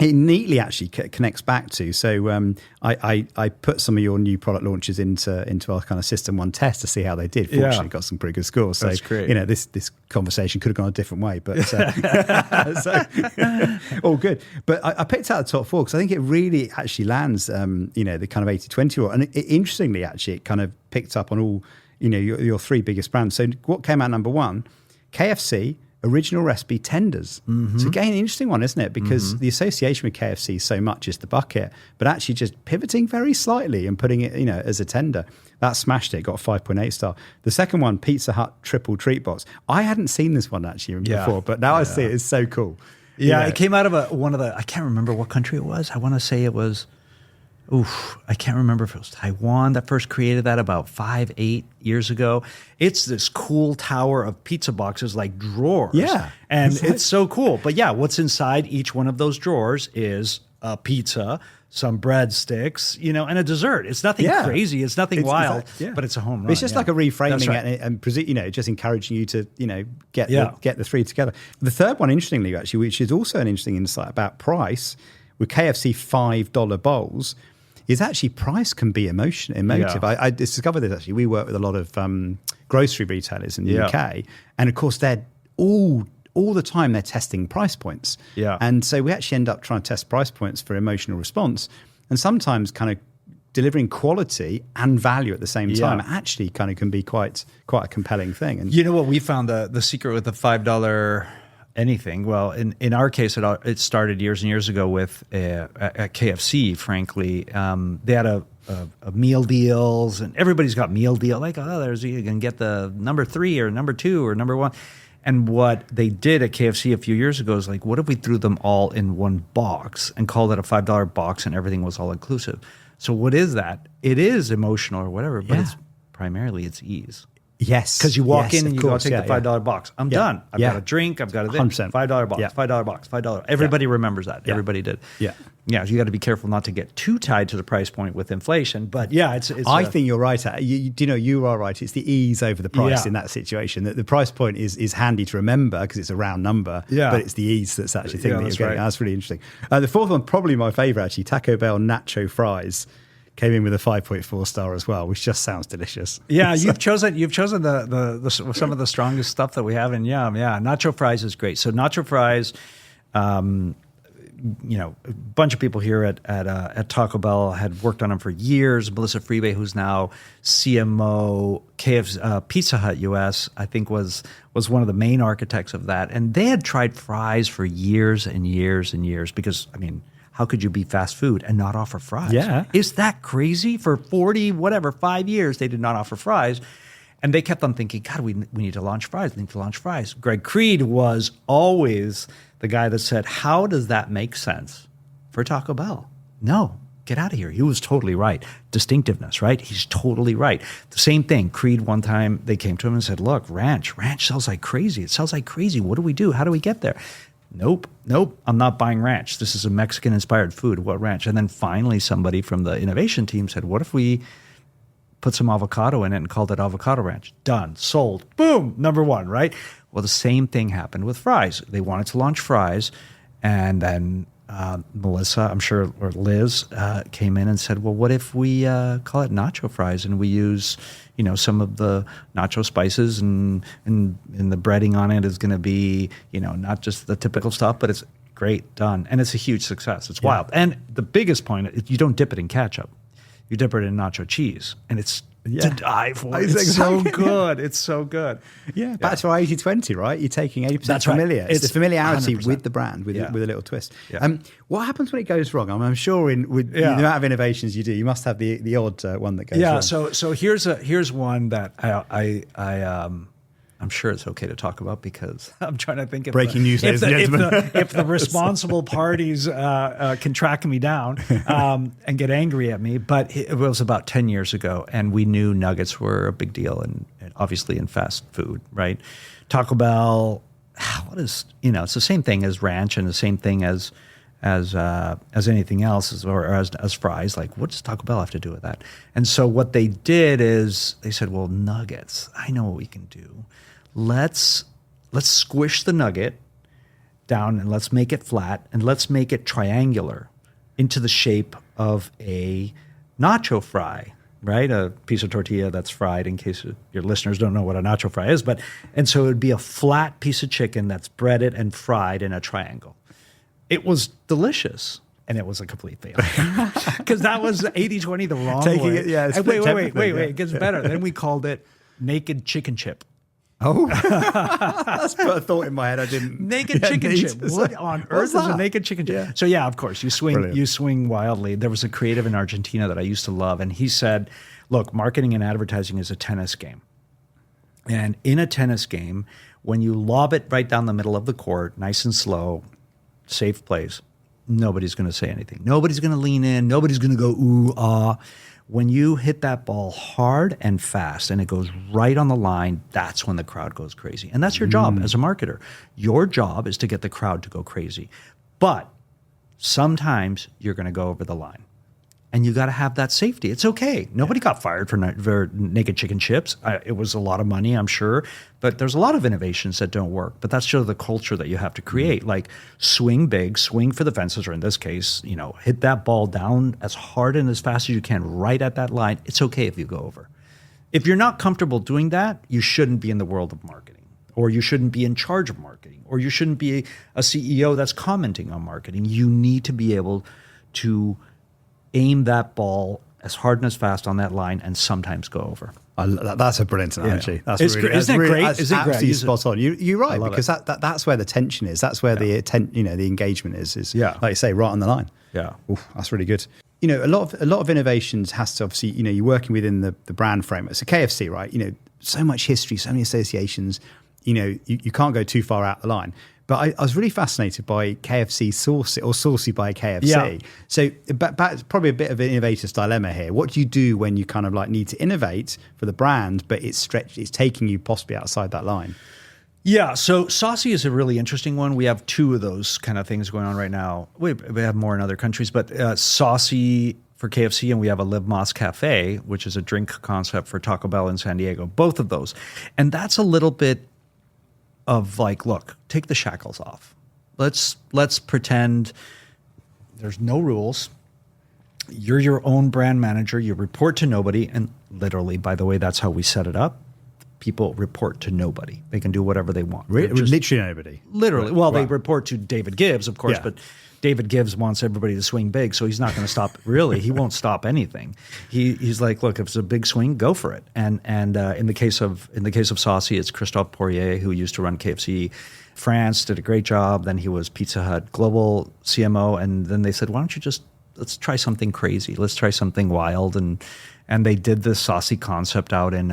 it neatly actually connects back to, so I put some of your new product launches into our kind of System 1 test to see how they did. Fortunately, got some pretty good scores. So, that's great. This conversation could have gone a different way, but so, all good. But I picked out the top 4 because I think it really actually lands, the kind of 80-20 rule. And interestingly, actually, it kind of picked up on all, your 3 biggest brands. So what came out number 1? KFC, original recipe tenders. So again, an interesting one, isn't it? Because the association with KFC so much is the bucket, but actually just pivoting very slightly and putting it, as a tender. That smashed it, got a 5.8 star. The second one, Pizza Hut triple treat box. I hadn't seen this one actually before, but now I see it. It's so cool. Yeah, it came out of one of the, I can't remember what country it was. I want to say it was, I can't remember if it was Taiwan that first created that about 5-8 years ago. It's this cool tower of pizza boxes like drawers. Yeah. And it's so cool. But what's inside each one of those drawers is a pizza, some breadsticks, and a dessert. It's nothing crazy. It's nothing wild, but it's a home run. It's just like a reframing and just encouraging you to, get the 3 together. The third one, interestingly, actually, which is also an interesting insight about price, with KFC $5 bowls, is actually price can be emotive. I discovered this actually. We work with a lot of grocery retailers in the UK, and of course they're all the time they're testing price points. Yeah, and so we actually end up trying to test price points for emotional response, and sometimes kind of delivering quality and value at the same time actually kind of can be quite a compelling thing. And what we found the secret with the $5 anything. Well, in our case, it started years and years ago with at KFC. Frankly, they had a meal deals, and everybody's got meal deal. Like, you can get the number 3 or number 2 or number 1. And what they did at KFC a few years ago is like, what if we threw them all in one box and called it a $5 box, and everything was all inclusive? So what is that? It is emotional or whatever, but it's primarily it's ease. Yes. Because you walk Yes, in and of you course. go take the $5 box. I'm done. I've got a drink. I've got a thing. 100%. $5 box, $5 box, $5. Everybody remembers that. Yeah. Everybody did. Yeah. Yeah, you got to be careful not to get too tied to the price point with inflation. But yeah, it's I think you're right. You are right. It's the ease over the price in that situation. That the price point is handy to remember because it's a round number. Yeah. But it's the ease that's actually the thing that you're getting. right. That's really interesting. The fourth one, probably my favorite actually, Taco Bell nacho fries. Came in with a 5.4 star as well, which just sounds delicious. Yeah, you've chosen the some of the strongest stuff that we have in Yum. Yeah, nacho fries is great. So nacho fries, a bunch of people here at Taco Bell had worked on them for years. Melissa Freebay, who's now CMO KFC Pizza Hut US, I think was one of the main architects of that. And they had tried fries for years and years and years because, how could you be fast food and not offer fries? Yeah. Is that crazy? For 5 years, they did not offer fries. And they kept on thinking, God, we need to launch fries. We need to launch fries. Greg Creed was always the guy that said, how does that make sense for Taco Bell? No, get out of here. He was totally right. Distinctiveness, right? He's totally right. The same thing. Creed, one time, they came to him and said, look, ranch sells like crazy. It sells like crazy. What do we do? How do we get there? Nope, I'm not buying ranch. This is a Mexican-inspired food. What ranch? And then finally somebody from the innovation team said, what if we put some avocado in it and called it avocado ranch? Done, sold, boom, number one, right? Well, the same thing happened with fries. They wanted to launch fries, and then Melissa, I'm sure, or Liz came in and said, well, what if we call it nacho fries and we use some of the nacho spices and the breading on it is going to be, not just the typical stuff, but it's great, done. And it's a huge success. It's wild. And the biggest point, you don't dip it in ketchup. You dip it in nacho cheese. And it's to die for. It's so good. It's so good. Yeah, back to our 80-20, right? You're taking 80% That's right. familiar. It's the familiarity 100%. with the brand, with a little twist. Yeah. What happens when it goes wrong? I'm sure with the amount of innovations you do, you must have the odd one that goes wrong. Yeah, so here's one that I'm sure it's okay to talk about because I'm trying to think if breaking news, ladies and gentlemen. If the responsible parties can track me down and get angry at me. But it was about 10 years ago, and we knew nuggets were a big deal, and obviously in fast food, right? Taco Bell, it's the same thing as ranch and the same thing as anything else, or as fries. Like, what does Taco Bell have to do with that? And so what they did is they said, well, nuggets, I know what we can do. Let's squish the nugget down and let's make it flat and let's make it triangular into the shape of a nacho fry, right? A piece of tortilla that's fried, in case your listeners don't know what a nacho fry is. And so it would be a flat piece of chicken that's breaded and fried in a triangle. It was delicious. And it was a complete failure because that was 80-20 the wrong way. Wait. It gets better. Then we called it naked chicken chip. Oh, that's put a thought in my head. I didn't. Naked chicken chip. What on earth is a naked chicken chip? Yeah. So of course, you swing wildly. There was a creative in Argentina that I used to love, and he said, "Look, marketing and advertising is a tennis game, and in a tennis game, when you lob it right down the middle of the court, nice and slow, safe place, nobody's going to say anything. Nobody's going to lean in. Nobody's going to go ooh ah." When you hit that ball hard and fast and it goes right on the line, that's when the crowd goes crazy. And that's your job as a marketer. Your job is to get the crowd to go crazy. But sometimes you're going to go over the line. And you got to have that safety. It's okay. Nobody got fired for naked chicken chips. It was a lot of money, I'm sure. But there's a lot of innovations that don't work. But that's sort of the culture that you have to create. Like swing big, swing for the fences, or in this case, hit that ball down as hard and as fast as you can right at that line. It's okay if you go over. If you're not comfortable doing that, you shouldn't be in the world of marketing. Or you shouldn't be in charge of marketing. Or you shouldn't be a CEO that's commenting on marketing. You need to be able to aim that ball as hard and as fast on that line and sometimes go over. That's a brilliant analogy. Yeah. That's isn't it great? That's absolutely spot on. You're right, because that's where the tension is. That's where the engagement is. Like you say, right on the line. Yeah. Oof, that's really good. A lot of innovations has to obviously, you're working within the brand framework. So KFC, right? So much history, so many associations. You can't go too far out the line. But I was really fascinated by KFC Saucy or Saucy by KFC. Yeah. So it's probably a bit of an innovator's dilemma here. What do you do when you kind of like need to innovate for the brand, but it's taking you possibly outside that line? Yeah, so Saucy is a really interesting one. We have two of those kind of things going on right now. We have more in other countries, but Saucy for KFC, and we have a Live Más Cafe, which is a drink concept for Taco Bell in San Diego, both of those. And that's a little bit of like, look, take the shackles off. Let's pretend there's no rules. You're your own brand manager. You report to nobody. And literally, by the way, that's how we set it up. People report to nobody. They can do whatever they want. Literally nobody. Literally. Well, they report to David Gibbs, of course, Yeah. but David Gibbs wants everybody to swing big, so he's not going to stop. Really, he won't stop anything. He's like, look, if it's a big swing, go for it. And in the case of Saucy, it's Christophe Poirier, who used to run KFC France, did a great job. Then he was Pizza Hut global CMO, and then they said, why don't you let's try something crazy. Let's try something wild, and they did this Saucy concept out in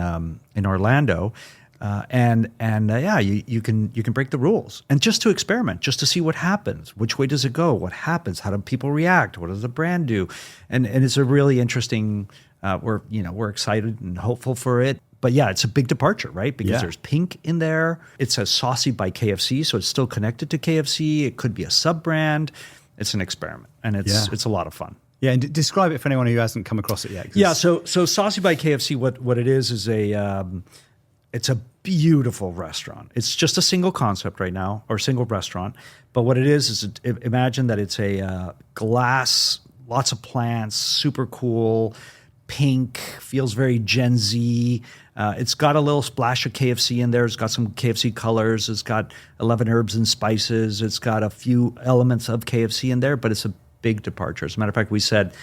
Orlando. You can break the rules and just to experiment, just to see what happens. Which way does it go? What happens? How do people react? What does the brand do? And it's a really interesting. We're excited and hopeful for it. But yeah, it's a big departure, right? Because there's pink in there. It says Saucy by KFC, so it's still connected to KFC. It could be a sub brand. It's an experiment, and it's a lot of fun. Yeah, and describe it for anyone who hasn't come across it yet. Yeah, so Saucy by KFC, what it is it's a beautiful restaurant. It's just a single concept right now, or single restaurant. But what it is imagine that it's a glass, lots of plants, super cool, pink, feels very Gen Z. It's got a little splash of KFC in there. It's got some KFC colors. It's got 11 herbs and spices. It's got a few elements of KFC in there, but it's a big departure. As a matter of fact, we said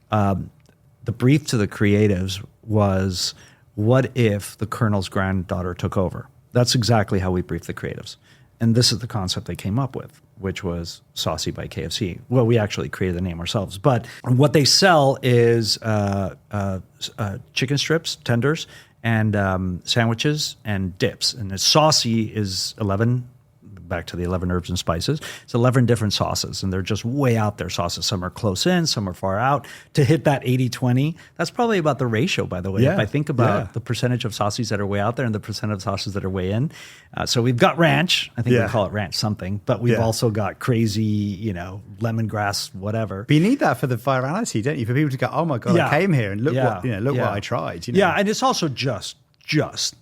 the brief to the creatives was, what if the Colonel's granddaughter took over? That's exactly how we briefed the creatives. And this is the concept they came up with, which was Saucy by KFC. Well, we actually created the name ourselves. But what they sell is chicken strips, tenders, and sandwiches and dips. And the Saucy is 11, back to the 11 herbs and spices. It's 11 different sauces, and they're just way out there sauces. Some are close in, some are far out. To hit that 80-20, that's probably about the ratio, by the way. Yeah. If I think about the percentage of sauces that are way out there and the percent of sauces that are way in. So we've got ranch. I think we call it ranch something. But we've also got crazy, lemongrass, whatever. But you need that for the virality, don't you? For people to go, oh my God, I came here and look what I tried. Yeah, and it's also just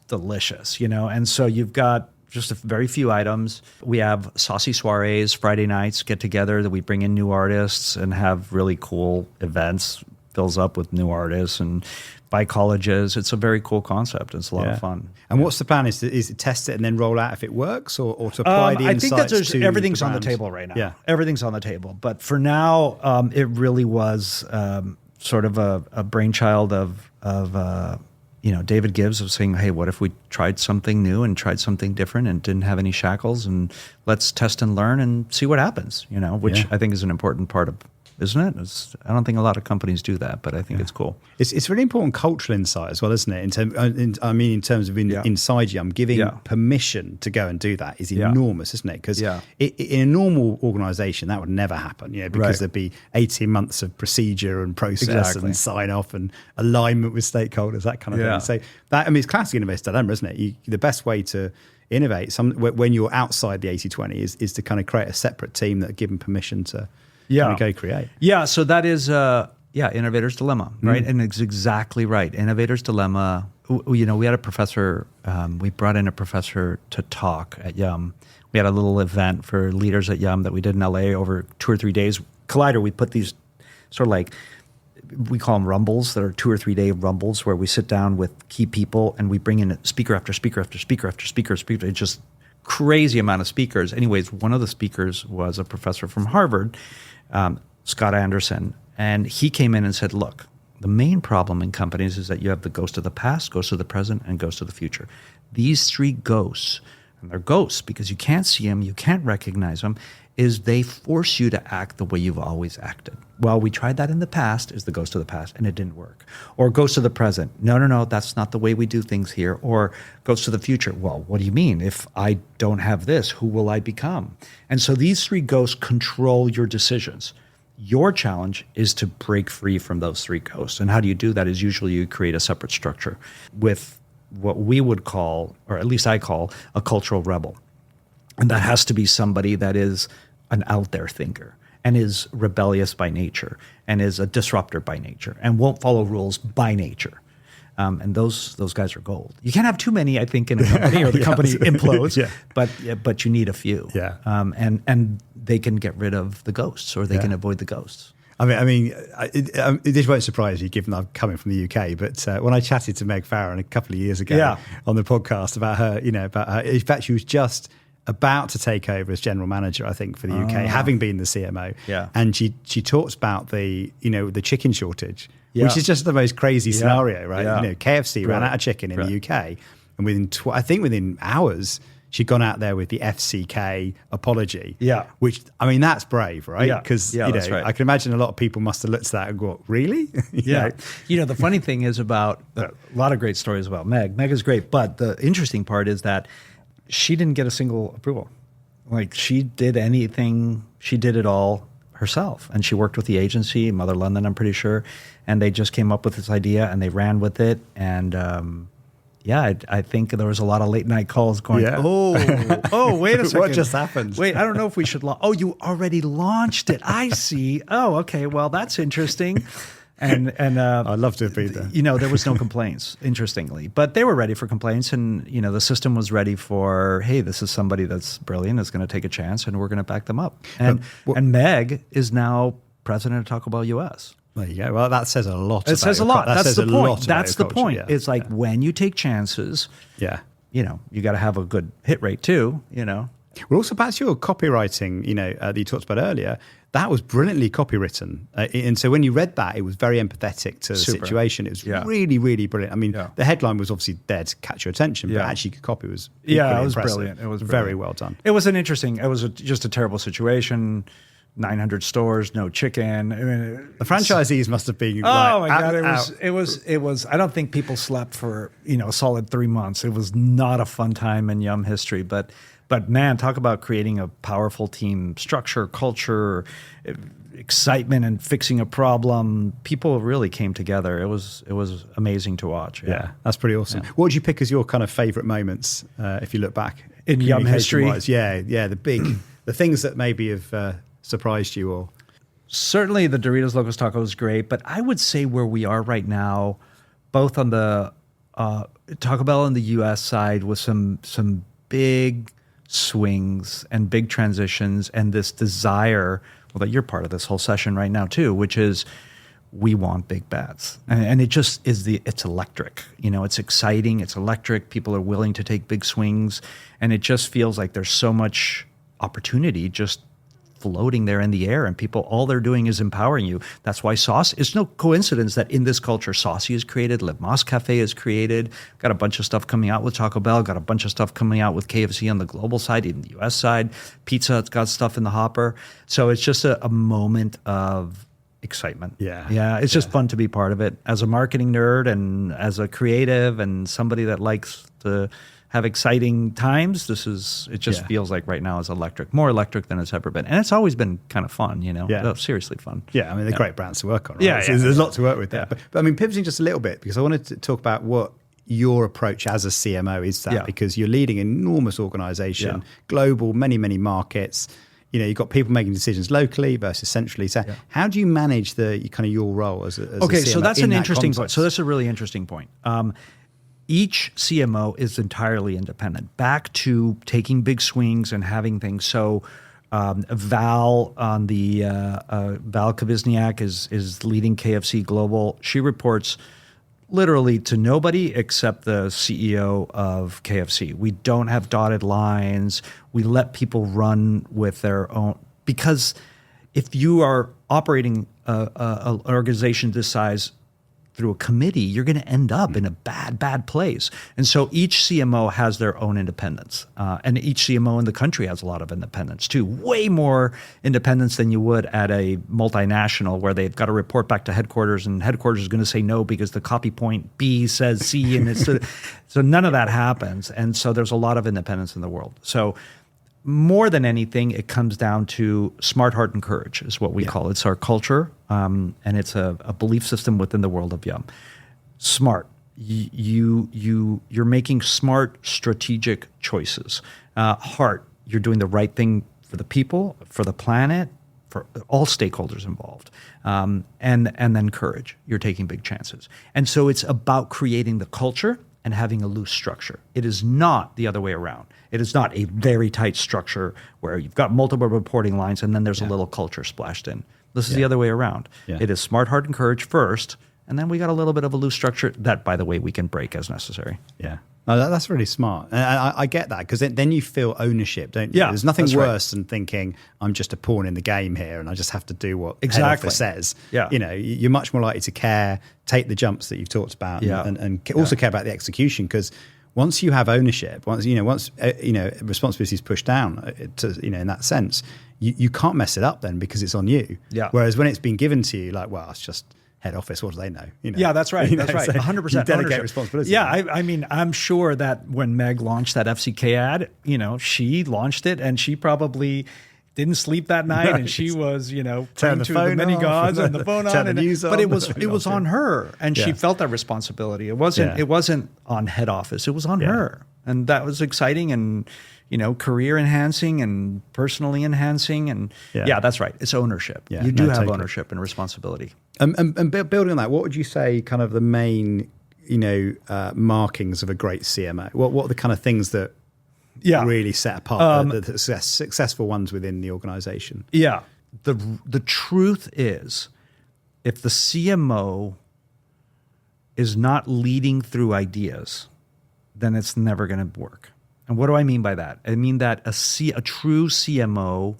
delicious, And so you've got just a very few items. We have Saucy soirees, Friday nights, get together that we bring in new artists and have really cool events, fills up with new artists and by colleges. It's a very cool concept. It's a lot of fun. And what's the plan? Is to test it and then roll out if it works, or to apply the insights? I think that everything's the on the brand? table right now. Yeah. Everything's on the table. But for now, it really was sort of a brainchild of David Gibbs of saying, hey, what if we tried something new and tried something different and didn't have any shackles, and let's test and learn and see what happens, which I think is an important part of, isn't it? I don't think a lot of companies do that, but I think it's cool. It's really important cultural insight as well, isn't it? In terms of inside Yum, giving permission to go and do that is enormous, isn't it? Because in a normal organization, that would never happen, because there'd be 18 months of procedure and process and sign off and alignment with stakeholders, that kind of thing. So that, it's classic innovator's dilemma, isn't it? The best way to innovate when you're outside the 80-20 is to kind of create a separate team that are given permission to go create. Yeah, so that is innovator's dilemma, right? And it's exactly right. Innovator's dilemma. We had a professor. We brought in a professor to talk at Yum. We had a little event for leaders at Yum that we did in LA over 2 or 3 days. Collider, we put these sort of like, we call them rumbles, that are 2 or 3 day rumbles where we sit down with key people and we bring in speaker after speaker after speaker after speaker. It's just crazy amount of speakers. Anyways, one of the speakers was a professor from Harvard, Scott Anderson, and he came in and said, look, the main problem in companies is that you have the ghost of the past, ghost of the present, and ghost of the future. These 3 ghosts and they're ghosts because you can't see them, you can't recognize them, is they force you to act the way you've always acted. Well, we tried that in the past, is the ghost of the past, and it didn't work. Or ghost of the present. No, that's not the way we do things here. Or ghost of the future. Well, what do you mean? If I don't have this, who will I become? And so these three ghosts control your decisions. Your challenge is to break free from those three ghosts. And how do you do that is usually you create a separate structure with what we would call, or at least I call, a cultural rebel. And that has to be somebody that is an out there thinker and is rebellious by nature and is a disruptor by nature and won't follow rules by nature. And those guys are gold. You can't have too many, I think, in a company or the company implodes, but you need a few. Yeah. And they can get rid of the ghosts or they can avoid the ghosts. This won't surprise you, given I'm coming from the UK. But when I chatted to Meg Farron a couple of years ago on the podcast about her, in fact, she was just about to take over as general manager, I think, for the UK, having been the CMO. Yeah. And she talks about the chicken shortage, which is just the most crazy scenario, right? Yeah. KFC ran out of chicken in the UK, and within hours, she'd gone out there with the FCK apology. Yeah. Which, that's brave, right? Yeah. Because, that's right. I can imagine a lot of people must have looked at that and go, really? Yeah. The funny thing is about a lot of great stories about Meg. Meg is great, but the interesting part is that she didn't get a single approval. Like, she did it all herself. And she worked with the agency, Mother London, I'm pretty sure. And they just came up with this idea and they ran with it. And I think there was a lot of late night calls going, wait a second. What just happened? Wait, I don't know if we should you already launched it. I see. Oh, okay. Well, that's interesting. And I'd love to have been there. There was no complaints, interestingly, but they were ready for complaints, and the system was ready for, hey, this is somebody that's brilliant, is going to take a chance, and we're going to back them up. And Meg is now president of Taco Bell US. There you go. Well, that says a lot. It says a lot. That's the point. That's the point. Yeah. It's like when you take chances. Yeah. You got to have a good hit rate too. Well, also back to your copywriting, that you talked about earlier, that was brilliantly copywritten. And so when you read that, it was very empathetic to the situation. It was really, really brilliant. The headline was obviously there to catch your attention, but actually the copy was it was impressive. Brilliant. It was very well done. It was just a terrible situation. 900 stores, no chicken. The franchisees must have been. Oh my God! It was. I don't think people slept for a solid 3 months. It was not a fun time in Yum history, but man, talk about creating a powerful team structure, culture, excitement, and fixing a problem. People really came together. It was amazing to watch. Yeah, that's pretty awesome. Yeah. What would you pick as your kind of favorite moments if you look back in Yum history? Yeah, the things that maybe have surprised you, or certainly the Doritos Locos Taco is great, but I would say where we are right now, both on the Taco Bell on the US side with some big swings and big transitions and this desire, well, that you're part of this whole session right now too, which is we want big bets. And it just is it's electric. It's exciting, it's electric. People are willing to take big swings, and it just feels like there's so much opportunity just floating there in the air, and people, all they're doing is empowering you. That's why Saucy, it's no coincidence that in this culture, Saucy is created, Le Mas Cafe is created, got a bunch of stuff coming out with Taco Bell, got a bunch of stuff coming out with KFC on the global side, even the US side. Pizza Hut's got stuff in the hopper. So it's just a moment of excitement. Yeah. It's just fun to be part of it. As a marketing nerd and as a creative and somebody that likes to have exciting times, it just feels like right now is more electric than it's ever been. And it's always been kind of fun, seriously fun. Yeah, they're great brands to work on, right? There's a lot to work with there. But pivoting just a little bit, because I wanted to talk about what your approach as a CMO is to that, because you're leading an enormous organization, global, many, many markets. You've got people making decisions locally versus centrally. So how do you manage your role as a CMO? So that's an interesting point. Context? So that's a really interesting point. Each CMO is entirely independent, back to taking big swings and having things. So Val Kavizniak is leading KFC Global. She reports literally to nobody except the CEO of KFC. We don't have dotted lines. We let people run with their own, because if you are operating an organization this size, through a committee, you're going to end up in a bad place. And so each CMO has their own independence. And each CMO in the country has a lot of independence too. Way more independence than you would at a multinational where they've got to report back to headquarters, and headquarters is going to say no because the copy point B says C, and it's so none of that happens. And so there's a lot of independence in the world. So more than anything, it comes down to smart, heart, and courage is what we call it. It's our culture, and it's a belief system within the world of Yum. Smart. You're making smart, strategic choices. Heart. You're doing the right thing for the people, for the planet, for all stakeholders involved. And then courage. You're taking big chances. And so it's about creating the culture and having a loose structure. It is not the other way around. It is not a very tight structure where you've got multiple reporting lines and then there's a little culture splashed in. This is the other way around. Yeah. It is smart, heart, and courage first, and then we got a little bit of a loose structure that, by the way, we can break as necessary. Yeah. No, that's really smart. And I get that, because then you feel ownership, don't you? Yeah, there's nothing worse than thinking, I'm just a pawn in the game here and I just have to do what head office says. Yeah. You know, you're much more likely to care, take the jumps that you've talked about, and also care about the execution, because once you have ownership, once responsibility is pushed down, in that sense, you can't mess it up then, because it's on you. Yeah. Whereas when it's been given to you, like, well, it's just head office, what do they know? Yeah, that's right. That's right. 100% delegate ownership. Responsibility. Yeah, I mean, I'm sure that when Meg launched that FCK ad, she launched it and she probably didn't sleep that night, and she was, praying to the many gods and the phone on. But it was on her, and she felt that responsibility. It wasn't on head office. It was on her, and that was exciting and career enhancing and personally enhancing. And that's right. It's ownership. Yeah, you do have ownership and responsibility. And building on that, what would you say kind of the main, markings of a great CMO? What are the kind of things that really set apart the successful ones within the organization? Yeah. The truth is, if the CMO is not leading through ideas, then it's never going to work. And what do I mean by that? I mean that a true CMO,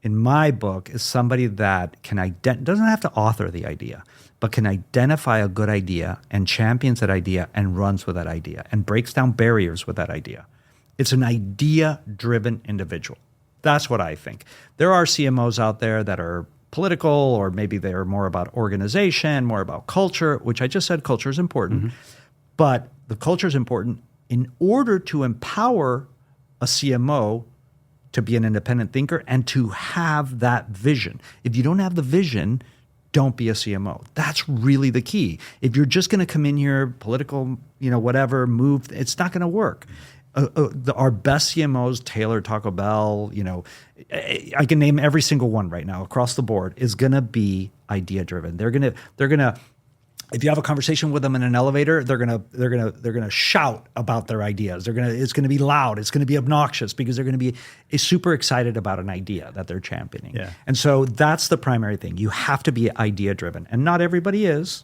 in my book, is somebody that doesn't have to author the idea, but can identify a good idea and champions that idea and runs with that idea and breaks down barriers with that idea. It's an idea-driven individual. That's what I think. There are CMOs out there that are political, or maybe they're more about organization, more about culture, which I just said culture is important. Mm-hmm. But the culture is important in order to empower a CMO to be an independent thinker and to have that vision. If you don't have the vision, don't be a CMO. That's really the key. If you're just going to come in here, political, whatever, move, it's not going to work. Our best CMOs, Taylor, Taco Bell, I can name every single one right now across the board, is going to be idea driven. They're going to. If you have a conversation with them in an elevator, they're gonna shout about their ideas. It's gonna be loud. It's gonna be obnoxious, because they're gonna be super excited about an idea that they're championing. Yeah. And so that's the primary thing. You have to be idea driven, and not everybody is.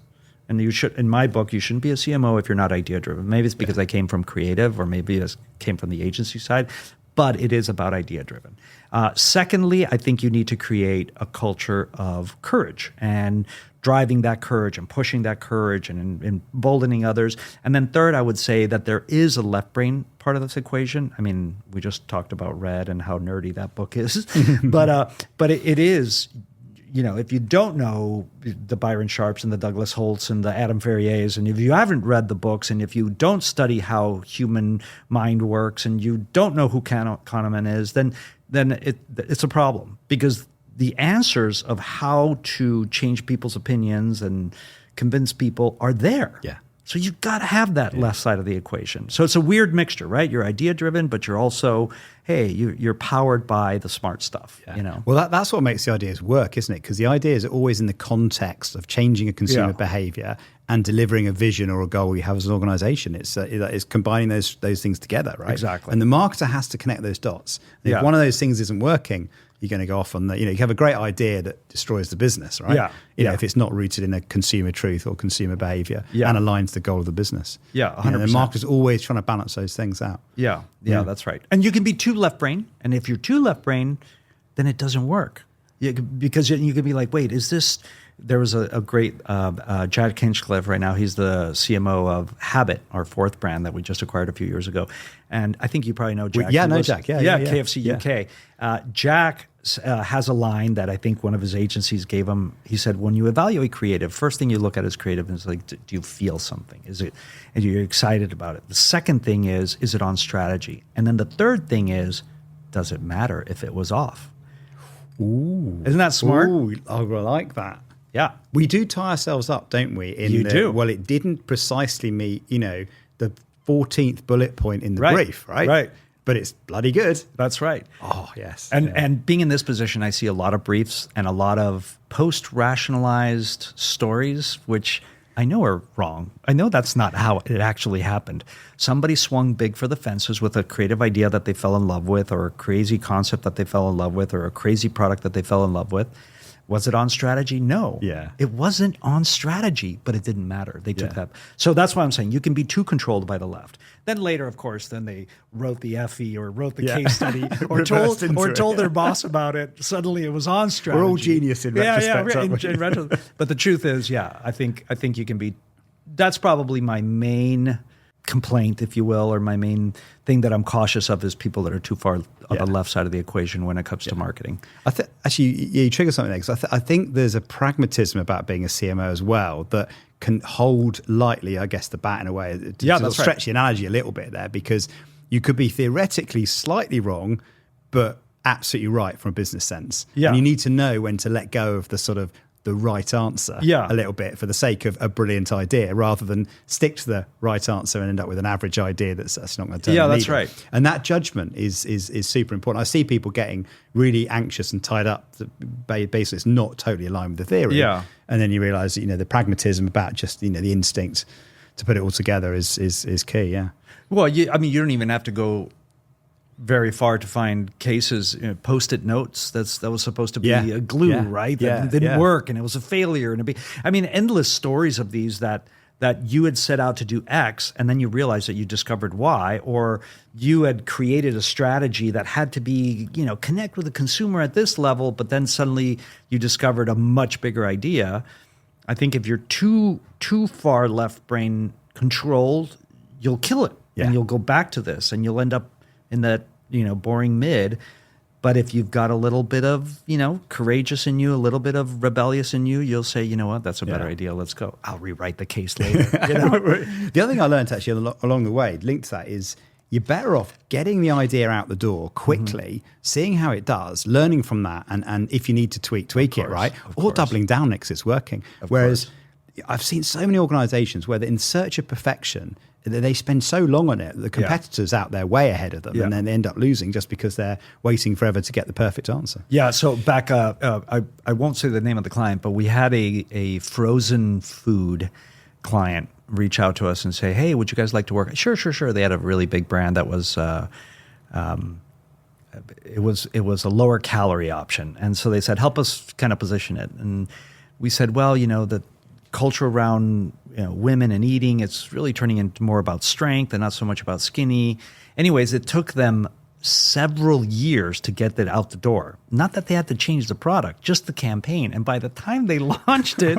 And you should, in my book, you shouldn't be a CMO if you're not idea driven. Maybe it's because I came from creative, or maybe it came from the agency side, but it is about idea driven. Secondly, I think you need to create a culture of courage and driving that courage and pushing that courage and emboldening others. And then third, I would say that there is a left brain part of this equation. I mean, we just talked about R.E.D and how nerdy that book is, but it is, if you don't know the Byron Sharps and the Douglas Holtz and the Adam Ferriers, and if you haven't read the books, and if you don't study how human mind works, and you don't know who Kahneman is, then it's a problem, because the answers of how to change people's opinions and convince people are there. Yeah. So you've got to have that left side of the equation. So it's a weird mixture, right? You're idea driven, but you're also, you're powered by the smart stuff. Yeah. Well, that's what makes the ideas work, isn't it? Because the ideas are always in the context of changing a consumer behavior and delivering a vision or a goal you have as an organization. It's combining those things together, right? Exactly. And the marketer has to connect those dots. And if one of those things isn't working, you're going to go off on you have a great idea that destroys the business, right? Yeah. If it's not rooted in a consumer truth or consumer behavior and aligns to the goal of the business. Yeah, 100%. The marketer's always trying to balance those things out. Yeah, that's right. And you can be too left brain. And if you're too left brain, then it doesn't work. Yeah, because you could be like, wait, is this? There was a great Jack Hinchcliffe right now. He's the CMO of Habit, our fourth brand that we just acquired a few years ago. And I think you probably know Jack. Jack. Yeah. KFC UK. Jack has a line that I think one of his agencies gave him. He said, when you evaluate creative, first thing you look at is creative is like, do you feel something? Is it, and you're excited about it? The second thing is it on strategy? And then the third thing is, does it matter if it was off? Ooh. Isn't that smart? Ooh, I like that. Yeah. We do tie ourselves up, don't we? Well, it didn't precisely meet, the 14th bullet point in the brief, right? Right. But it's bloody good. That's right. Oh, yes. And being in this position, I see a lot of briefs and a lot of post-rationalized stories, which I know are wrong. I know that's not how it actually happened. Somebody swung big for the fences with a creative idea that they fell in love with, or a crazy concept that they fell in love with, or a crazy product that they fell in love with. Was it on strategy? No. Yeah. It wasn't on strategy, but it didn't matter. They took that. So that's why I'm saying you can be too controlled by the left. Then later, of course, then they wrote the FE or wrote the case study or told their boss about it. Suddenly it was on strategy. We're all genius in retrospect. In retrospect. But the truth is, I think you can be, that's probably my main complaint, if you will, or my main thing that I'm cautious of is people that are too far on the left side of the equation when it comes to marketing. Actually, you trigger something there, because I think there's a pragmatism about being a CMO as well that can hold lightly, I guess, the bat in a way. To stretch the analogy a little bit there, because you could be theoretically slightly wrong, but absolutely right from a business sense. Yeah. And you need to know when to let go of the sort of the right answer a little bit for the sake of a brilliant idea, rather than stick to the right answer and end up with an average idea that's not going to turn the needle. That's right. And that judgment is super important. I see people getting really anxious and tied up. Basically, it's not totally aligned with the theory. Yeah. And then you realize that, the pragmatism about just, the instinct to put it all together is key. Yeah. Well, you don't even have to go very far to find cases, post-it notes that was supposed to be a glue, right? That didn't work, and it was a failure. And endless stories of these that you had set out to do X, and then you realized that you discovered Y, or you had created a strategy that had to be, connect with the consumer at this level, but then suddenly you discovered a much bigger idea. I think if you're too far left brain controlled, you'll kill it, and you'll go back to this, and you'll end up in that, boring mid. But if you've got a little bit of, courageous in you, a little bit of rebellious in you, you'll say, you know what, that's a better idea. Let's go. I'll rewrite the case later. The other thing I learned actually along the way, linked to that, is you're better off getting the idea out the door quickly, seeing how it does, learning from that, and if you need to tweak it, right? Or doubling down next it's working. Whereas I've seen so many organizations where they're in search of perfection, they spend so long on it, the competitors out there way ahead of them, and then they end up losing just because they're waiting forever to get the perfect answer. Yeah, so back, I won't say the name of the client, but we had a frozen food client reach out to us and say, hey, would you guys like to work? Sure. They had a really big brand that was, it was a lower calorie option. And so they said, help us kind of position it. And we said, well, the culture around women and eating, it's really turning into more about strength and not so much about skinny. Anyways, it took them several years to get that out the door. Not that they had to change the product, just the campaign. And by the time they launched it,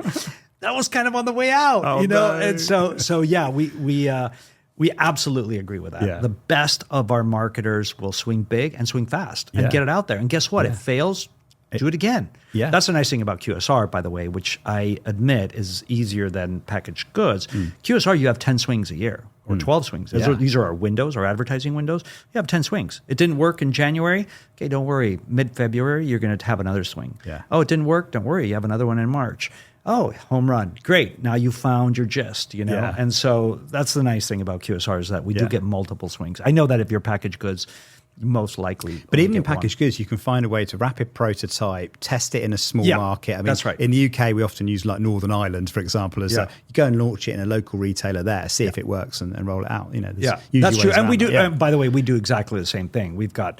that was kind of on the way out, No. And so yeah, we absolutely agree with that. Yeah. The best of our marketers will swing big and swing fast and get it out there. And guess what? It fails. Do it again. Yeah. That's the nice thing about QSR, by the way, which I admit is easier than packaged goods. QSR, you have 10 swings a year or 12 swings. These are our windows, our advertising windows. You have 10 swings. It didn't work in January. Okay, don't worry. Mid-February, you're going to have another swing. Yeah. Oh, it didn't work. Don't worry. You have another one in March. Oh, home run. Great. Now you found your gist, Yeah. And so that's the nice thing about QSR is that we do get multiple swings. I know that if you're packaged goods, most likely. But even in packaged goods, you can find a way to rapid prototype, test it in a small market. That's right. In the UK, we often use like Northern Ireland, for example, as you go and launch it in a local retailer there, see if it works and roll it out. That's true. And we do, and by the way, we do exactly the same thing. We've got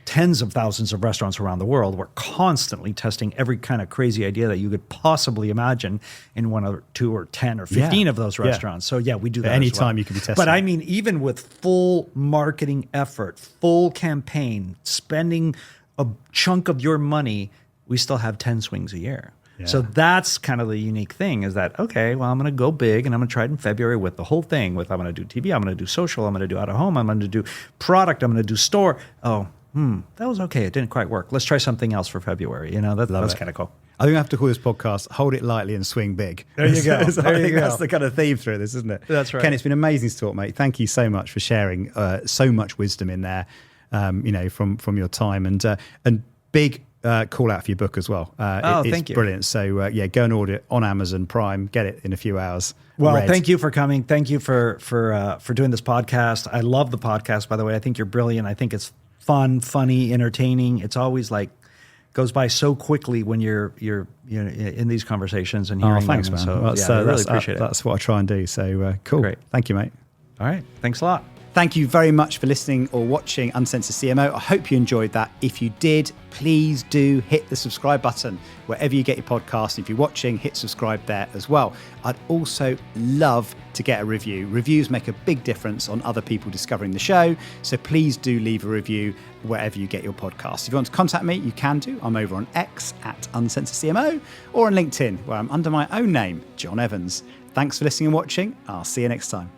tens of thousands of restaurants around the world. We're constantly testing every kind of crazy idea that you could possibly imagine in 1 or 2 or 10 or 15 of those restaurants. So we do that anytime you can be testing. But I mean, even with full marketing effort, full campaign, spending a chunk of your money, we still have 10 swings a year. Yeah. So that's kind of the unique thing is that, okay, well, I'm going to go big and I'm going to try it in February with the whole thing with, I'm going to do TV, I'm going to do social, I'm going to do out of home, I'm going to do product, I'm going to do store. Oh, that was okay. It didn't quite work. Let's try something else for February. That's kind of cool. I think I have to call this podcast "Hold It Lightly and Swing Big." There you go. I think that's the kind of theme through this, isn't it? That's right. Ken, it's been amazing to talk, mate. Thank you so much for sharing so much wisdom in there. From your time and big call out for your book as well. It's thank you. Brilliant. So go and order it on Amazon Prime. Get it in a few hours. Well, R.E.D. thank you for coming. Thank you for doing this podcast. I love the podcast, by the way. I think you're brilliant. I think it's fun, funny, entertaining. It's always goes by so quickly when you're in these conversations and hearing thanks, them. man. So I really appreciate it. That's what I try and do. So cool. Great. Thank you, mate. All right. Thanks a lot. Thank you very much for listening or watching Uncensored CMO. I hope you enjoyed that. If you did, please do hit the subscribe button wherever you get your podcast. If you're watching, hit subscribe there as well. I'd also love to get a review. Reviews make a big difference on other people discovering the show. So please do leave a review wherever you get your podcast. If you want to contact me, you can do. I'm over on X at Uncensored CMO or on LinkedIn where I'm under my own name, John Evans. Thanks for listening and watching. I'll see you next time.